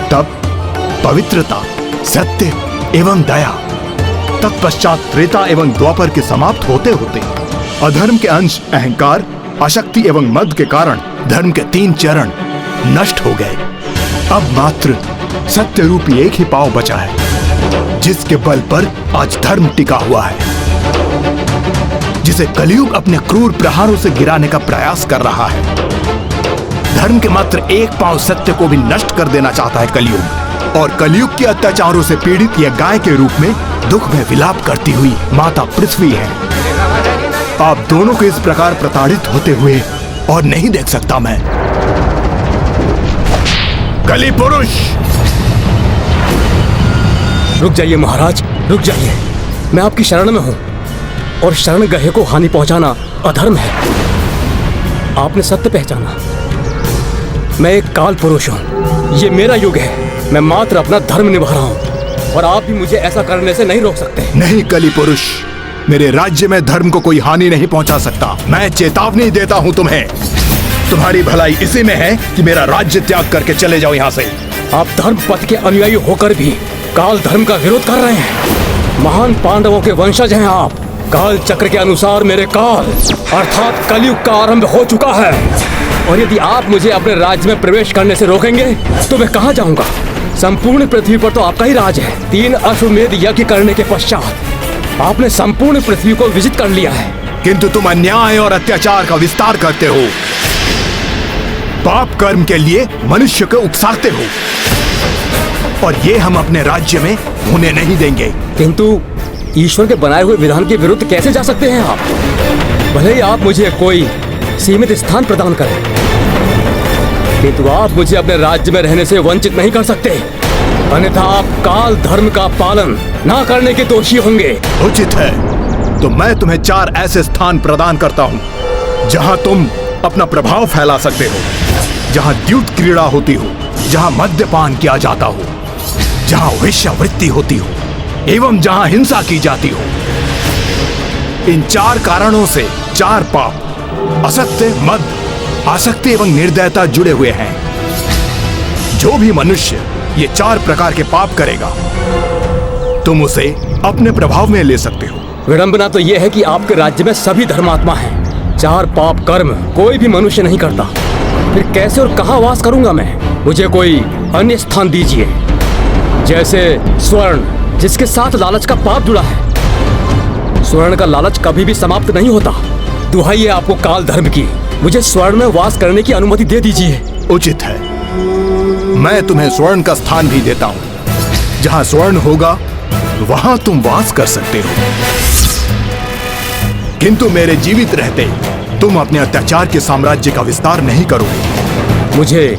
तब पवित्रता, सत्य एवं दया, तत्पश्चात त्रेता एवं द्वापर के समाप्त होते होते अधर्म के अंश अहंकार, अशक्ति एवं मद के कारण धर्म के 3 चरण नष्ट हो गए। अब मात्र सत्य रूपी एक ही पांव बचा है, जिसके बल पर आज धर्म टिका हुआ है, जिसे कलयुग अपने क्रूर प्रहारों से गिराने का प्रयास कर रहा है। धर्म के मात्र एक पांव सत्य को भी नष्ट कर देना चाहता है कलयुग, और कलयुग के अत्याचारों से पीड़ित यह गाय के रूप में दुख में विलाप करती हुई माता पृथ्वी है। आप दोनों को इस प्रकार प्रताड़ित होते हुए और नहीं देख सकता मैं। कली पुरुष! रुक जाइए महाराज, रुक जाइए। मैं आपकी शरण में हूं और शरण गहे को हानि पहुंचाना अधर्म है। आपने सत्य पहचाना। मैं एक काल पुरुष हूं, ये मेरा युग है। मैं मात्र अपना धर्म निभा रहा हूं और आप भी मुझे ऐसा करने से नहीं रोक सकते। नहीं कली पुरुष, मेरे राज्य में धर्म को कोई हानि नहीं पहुंचा सकता। मैं चेतावनी देता हूं तुम्हें। तुम्हारी भलाई इसी में है कि मेरा राज्य त्याग करके चले जाओ यहाँ से। आप धर्म पथ के अनुयायी होकर भी काल धर्म का विरोध कर रहे हैं। महान पांडवों के वंशज हैं आप। काल चक्र के अनुसार मेरे काल अर्थात कलयुग का आरंभ हो चुका है, और यदि आप मुझे अपने राज्य में प्रवेश करने से रोकेंगे तो मैं कहाँ जाऊंगा? संपूर्ण पृथ्वी पर तो आपका ही राज है। 3 अश्वमेध यज्ञ करने के पश्चात आपने संपूर्ण पृथ्वी को विजित कर लिया है, किंतु तुम अन्याय और अत्याचार का विस्तार करते हो। पाप कर्म के लिए मनुष्य को उकसाते हो, और ये हम अपने राज्य में होने नहीं देंगे। किंतु ईश्वर के बनाए हुए विधान के विरुद्ध कैसे जा सकते हैं आप? भले ही आप मुझे कोई सीमित स्थान प्रदान करें, किंतु आप मुझे अपने राज्य में रहने से वंचित नहीं कर सकते, अन्यथा आप काल धर्म का पालन ना करने के दोषी होंगे। उचित है, तो मैं तुम्हें 4 ऐसे स्थान प्रदान करता हूँ जहाँ तुम अपना प्रभाव फैला सकते हो, जहाँ द्यूत क्रीड़ा होती हो, जहाँ मद्यपान किया जाता हो, जहाँ वेश्यावृत्ति होती हो एवं जहाँ हिंसा की जाती हो। इन 4 कारणों से 4 पाप असत्य, मद, आसक्ति एवं निर्दयता जुड़े हुए हैं। जो भी मनुष्य ये 4 प्रकार के पाप करेगा, तुम उसे अपने प्रभाव में ले सकते हो। विडंबना तो यह है कि आपके राज्य में सभी धर्मात्मा हैं। 4 पाप कर्म कोई भी मनुष्य नहीं करता। फिर कैसे और कहाँ वास करूंगा मैं? मुझे कोई अन्य स्थान दीजिए, जैसे स्वर्ण जिसके साथ लालच का पाप जुड़ा है। स्वर्ण का लालच कभी भी समाप्त नहीं होता। दुहाई है आपको काल धर्म की, मुझे स्वर्ण में वास करने की अनुमति दे दीजिए। उचित है, मैं तुम्हें स्वर्ण का स्थान भी देता हूँ। जहाँ स्वर्ण होगा वहाँ तुम वास कर सकते हो, किंतु मेरे जीवित रहते तुम अपने अत्याचार के साम्राज्य का विस्तार नहीं करोगे। मुझे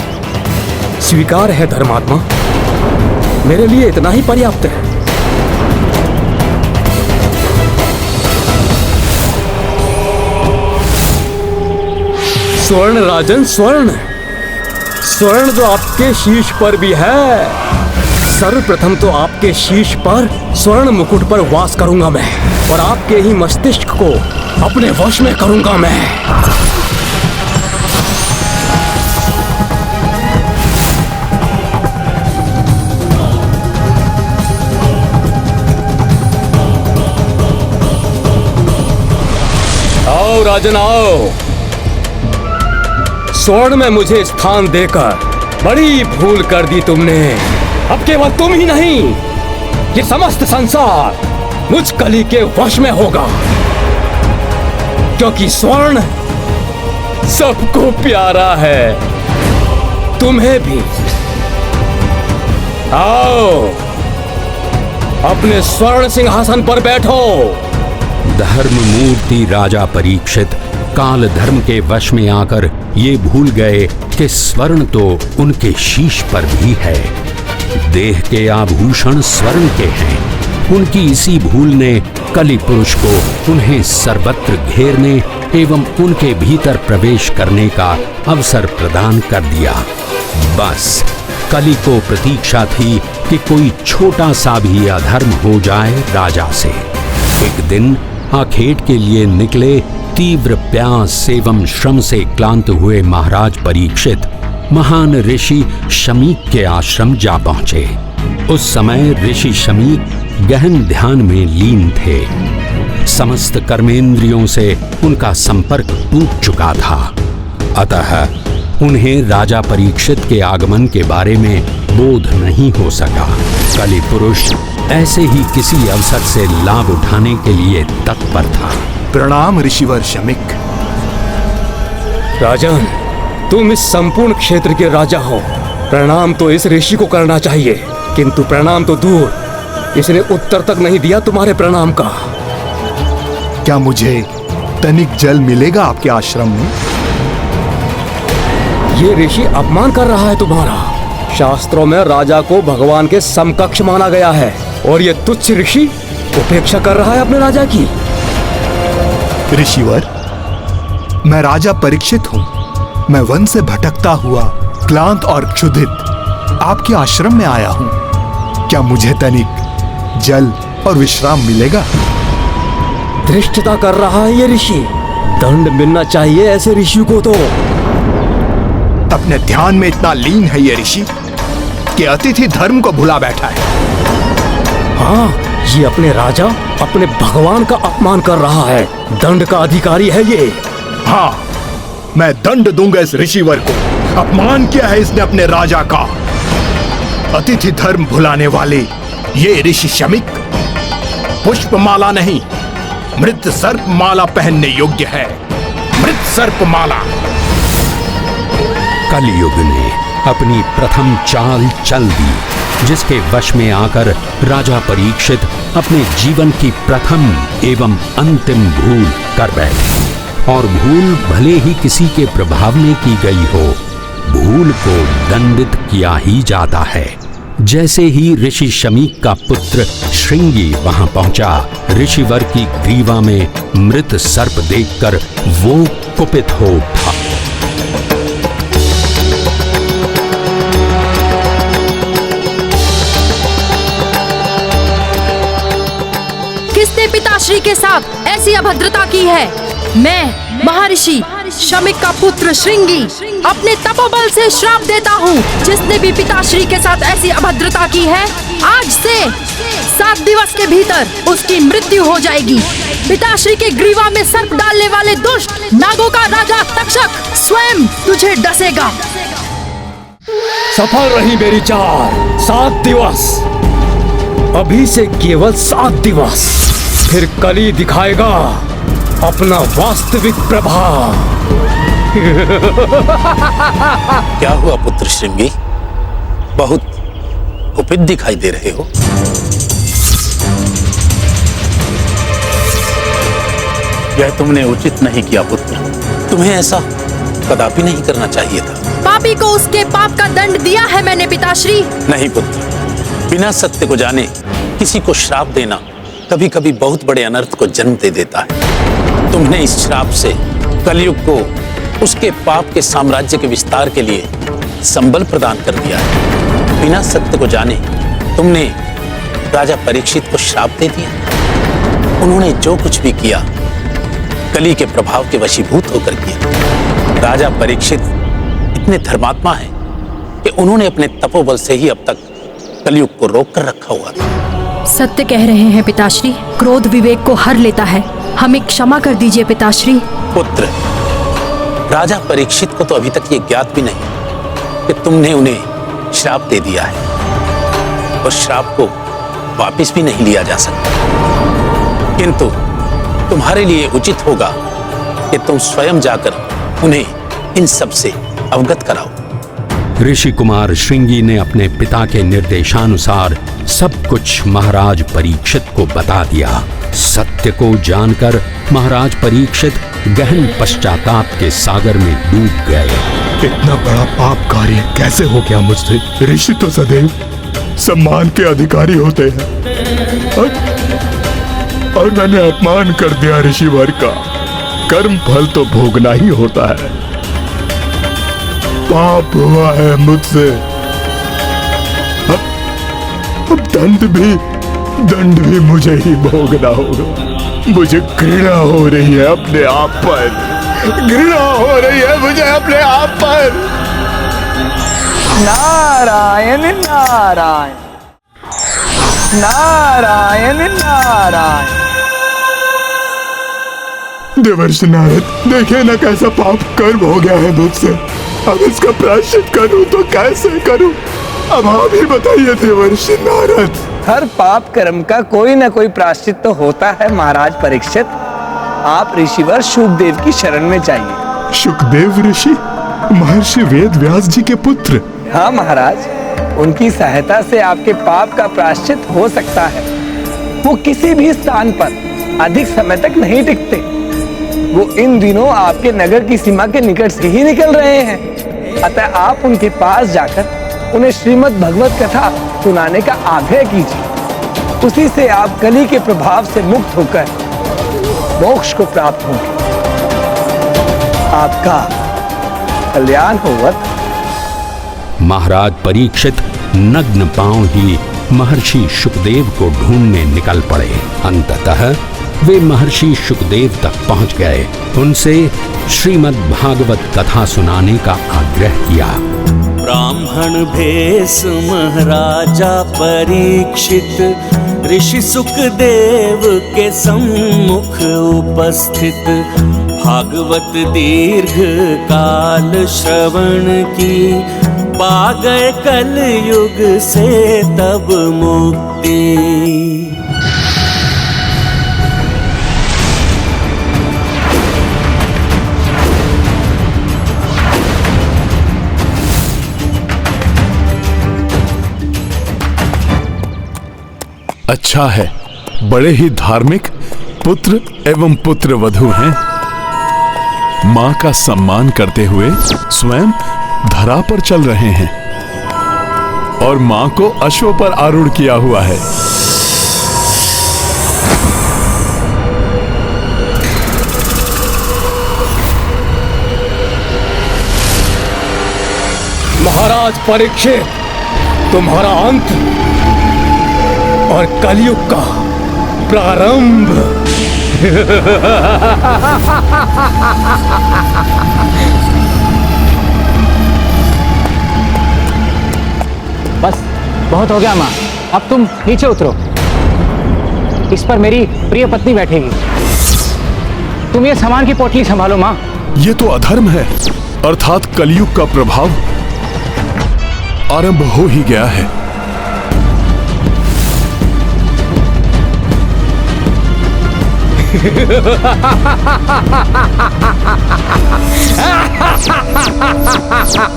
स्वीकार है धर्मात्मा, मेरे लिए इतना ही पर्याप्त है। स्वर्ण राजन, स्वर्ण स्वर्ण तो आपके शीश पर भी है। सर्वप्रथम तो आपके शीश पर स्वर्ण मुकुट पर वास करूंगा मैं, और आपके ही मस्तिष्क को अपने वश में करूंगा मैं। आओ राजन आओ। स्वर्ण में मुझे स्थान देकर बड़ी भूल कर दी तुमने। अब केवल तुम ही नहीं, ये समस्त संसार मुझ कली के वश में होगा, क्योंकि स्वर्ण सबको प्यारा है, तुम्हें भी। आओ अपने स्वर्ण सिंहासन पर बैठो। धर्ममूर्ति राजा परीक्षित काल धर्म के वश में आकर ये भूल गए कि स्वर्ण तो उनके शीश पर भी है। देह के आभूषण स्वर्ण के हैं, उनकी इसी भूल ने कलि पुरुष को उन्हें सर्वत्र घेरने एवं उनके भीतर प्रवेश करने का अवसर प्रदान कर दिया। बस कलि को प्रतीक्षा थी कि कोई छोटा सा भी अधर्म हो जाए राजा से। एक दिन आखेट के लिए निकले तीव्र प्यास एवं श्रम से क्लांत हुए महाराज परीक्षित महान ऋषि शमीक के आश्रम जा पहुंचे। उस समय ऋषि शमीक गहन ध्यान में लीन थे। समस्त कर्मेंद्रियों से उनका संपर्क टूट चुका था, अतः उन्हें राजा परीक्षित के आगमन के बारे में बोध नहीं हो सका। कलि पुरुष ऐसे ही किसी अवसर से लाभ उठाने के लिए तत्पर था। प्रणाम ऋषिवर शमीक। राजन, तुम इस संपूर्ण क्षेत्र के राजा हो। प्रणाम तो इस ऋषि को करना चाहिए, किंतु प्रणाम तो दूर, इसने उत्तर तक नहीं दिया तुम्हारे प्रणाम का। क्या मुझे तनिक जल मिलेगा आपके आश्रम में? ये ऋषि अपमान कर रहा है तुम्हारा। शास्त्रों में राजा को भगवान के समकक्ष माना गया है, और ये तुच्छ ऋषि उपेक्षा कर रहा है अपने राजा की। ऋषिवर, मैं राजा परीक्षित हूँ। मैं वन से भटकता हुआ क्लांत और क्षुधित आपके आश्रम में आया हूँ। क्या मुझे तनिक जल और विश्राम मिलेगा? धृष्टता कर रहा है ये ऋषि। दंड मिलना चाहिए ऐसे ऋषि को तो। अपने ध्यान में इतना लीन है ये ऋषि कि अतिथि धर्म को भुला बैठा है। हाँ, ये अपने राजा, अपने भगवान का अपमान कर रहा है। दंड का अधिकारी है ये। हाँ, मैं दंड दूंगा इस ऋषिवर को। अपमान किया है इसने अपने राजा का। अतिथि धर्म भुलाने वाले ये ऋषि शमीक पुष्पमाला नहीं, मृत सर्प माला पहनने योग्य है। मृत सर्प माला। कलयुग ने अपनी प्रथम चाल चल दी, जिसके वश में आकर राजा परीक्षित अपने जीवन की प्रथम एवं अंतिम भूल कर बैठे। और भूल भले ही किसी के प्रभाव में की गई हो, भूल को दंडित किया ही जाता है। जैसे ही ऋषि शमीक का पुत्र श्रृंगी वहां पहुंचा, ऋषिवर की ग्रीवा में मृत सर्प देखकर वो कुपित हो उठा। किसने पिताश्री के साथ ऐसी अभद्रता की है? मैं महर्षि शमीक का पुत्र श्रृंगी अपने तपोबल से श्राप देता हूँ। जिसने भी पिताश्री के साथ ऐसी अभद्रता की है, आज से 7 दिवस के भीतर उसकी मृत्यु हो जाएगी। पिताश्री के ग्रीवा में सर्प डालने वाले दुष्ट नागों का राजा तक्षक स्वयं तुझे डसेगा। सफल रही मेरी चाल। 7 दिवस, अभी से केवल 7 दिवस, फिर कली दिखाएगा अपना वास्तविक प्रभाव। क्या हुआ पुत्र श्रृंगी? बहुत कुपित दिखाई दे रहे हो। यह तुमने उचित नहीं किया पुत्र। तुम्हें ऐसा कदापि नहीं करना चाहिए था। पापी को उसके पाप का दंड दिया है मैंने पिताश्री। नहीं पुत्र, बिना सत्य को जाने किसी को श्राप देना कभी कभी बहुत बड़े अनर्थ को जन्म दे देता है। तुमने इस श्राप से कलयुग को उसके पाप के साम्राज्य के विस्तार के लिए संबल प्रदान कर दिया है। बिना सत्य को जाने तुमने राजा परीक्षित को श्राप दे दिया। उन्होंने जो कुछ भी किया कली के प्रभाव के वशीभूत होकर किया। राजा परीक्षित इतने धर्मात्मा हैं कि उन्होंने अपने तपोबल से ही अब तक कलयुग को रोक कर रखा हुआ था। सत्य कह रहे हैं पिताश्री। क्रोध विवेक को हर लेता है। हमें क्षमा कर दीजिए पिताश्री। पुत्र, राजा परीक्षित को तो अभी तक ये ज्ञात भी नहीं कि तुमने उन्हें श्राप दे दिया है और श्राप को वापस भी नहीं लिया जा सकता। किंतु तुम्हारे लिए उचित होगा कि तुम स्वयं जाकर उन्हें इन सब से अवगत कराओ। ऋषि कुमार श्रृंगी ने अपने पिता के निर्देशानुसार सब कुछ महाराज परीक्षित को बता दिया। सत्य को जानकर महाराज परीक्षित गहन पश्चाताप के सागर में डूब गए। इतना बड़ा पाप कार्य कैसे हो गया मुझसे? ऋषि तो सदैव सम्मान के अधिकारी होते हैं और मैंने अपमान कर दिया ऋषिवर का। कर्म फल तो भोगना ही होता है। पाप हुआ है मुझसे। अब दंड भी मुझे ही भोगना होगा। मुझे घृणा हो रही है अपने आप पर। घृणा हो रही है मुझे अपने आप पर। नारायण नारायण नारायण नारायण। देवर्षि नारद, देखिए ना कैसा पाप कर्म हो गया है मुझसे। अब इसका प्रायश्चित करूं तो कैसे करूं? अब आप ही बताइए देवर्षि नारद। हर पाप कर्म का कोई ना कोई प्रायश्चित तो होता है महाराज परीक्षित। आप ऋषिवर शुकदेव की शरण में जाइए। शुकदेव ऋषि महर्षि वेद व्यास जी के पुत्र? हाँ महाराज, उनकी सहायता से आपके पाप का प्रायश्चित हो सकता है। वो किसी भी स्थान पर अधिक समय तक नहीं टिकते। वो इन दिनों आपके नगर की सीमा के निकट से ही निकल रहे हैं। अतः आप उनके पास जाकर उन्हें श्रीमद् भगवत कथा सुनाने का आग्रह कीजिए। उसी से आप कली के प्रभाव से मुक्त होकर मोक्ष को प्राप्त होंगे। आपका कल्याण होवत। महाराज परीक्षित नग्न पांव ही महर्षि शुकदेव को ढूंढने निकल पड़े। अंततः वे महर्षि शुकदेव तक पहुंच गए। उनसे श्रीमद् भागवत कथा सुनाने का आग्रह किया। ब्राह्मण भेष महाराजा परीक्षित ऋषि सुखदेव के सम्मुख उपस्थित, भागवत दीर्घ काल श्रवण की, पा गए कलयुग से तब मुक्ति। अच्छा है, बड़े ही धार्मिक पुत्र एवं पुत्र वधू हैं। मां का सम्मान करते हुए स्वयं धरा पर चल रहे हैं और मां को अश्व पर आरूढ़ किया हुआ है। महाराज परीक्षित, तुम्हारा अंत और कलयुग का प्रारंभ। बस बहुत हो गया माँ, अब तुम नीचे उतरो। इस पर मेरी प्रिय पत्नी बैठेगी। तुम ये सामान की पोटली संभालो माँ। ये तो अधर्म है, अर्थात कलयुग का प्रभाव आरंभ हो ही गया है।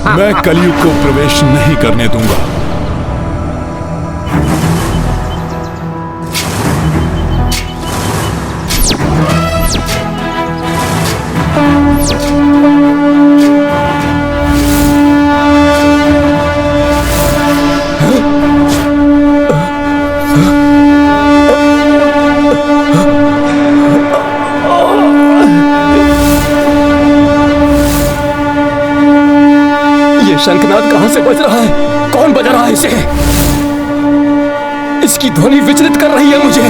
मैं कलयुग को प्रवेश नहीं करने दूंगा। शंखनाद कहां से बज रहा है? कौन बजा रहा है इसे? इसकी ध्वनि विचलित कर रही है मुझे।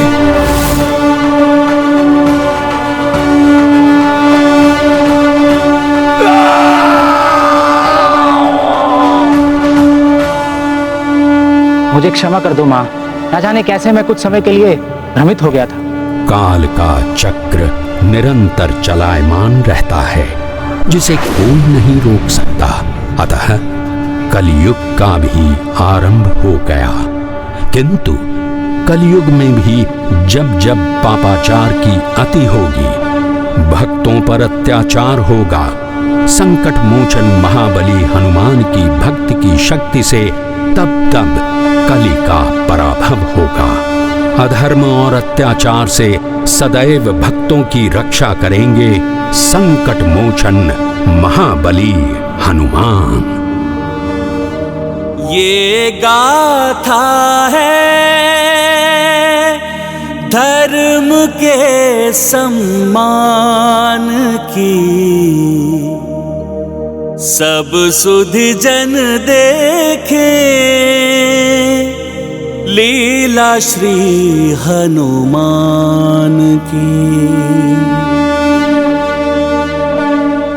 मुझे क्षमा कर दो माँ, ना जाने कैसे मैं कुछ समय के लिए भ्रमित हो गया था। काल का चक्र निरंतर चलायमान रहता है, जिसे कोई नहीं रोक सकता। अतः कलयुग का भी आरंभ हो गया। किंतु कलयुग में भी जब जब पापाचार की अति होगी, भक्तों पर अत्याचार होगा, संकट मोचन महाबली हनुमान की भक्ति की शक्ति से तब तब कली का पराभव होगा। अधर्म और अत्याचार से सदैव भक्तों की रक्षा करेंगे संकट मोचन महाबली हनुमान। ये गाथा है धर्म के सम्मान की, सब सुधि जन देखे लीला श्री हनुमान की।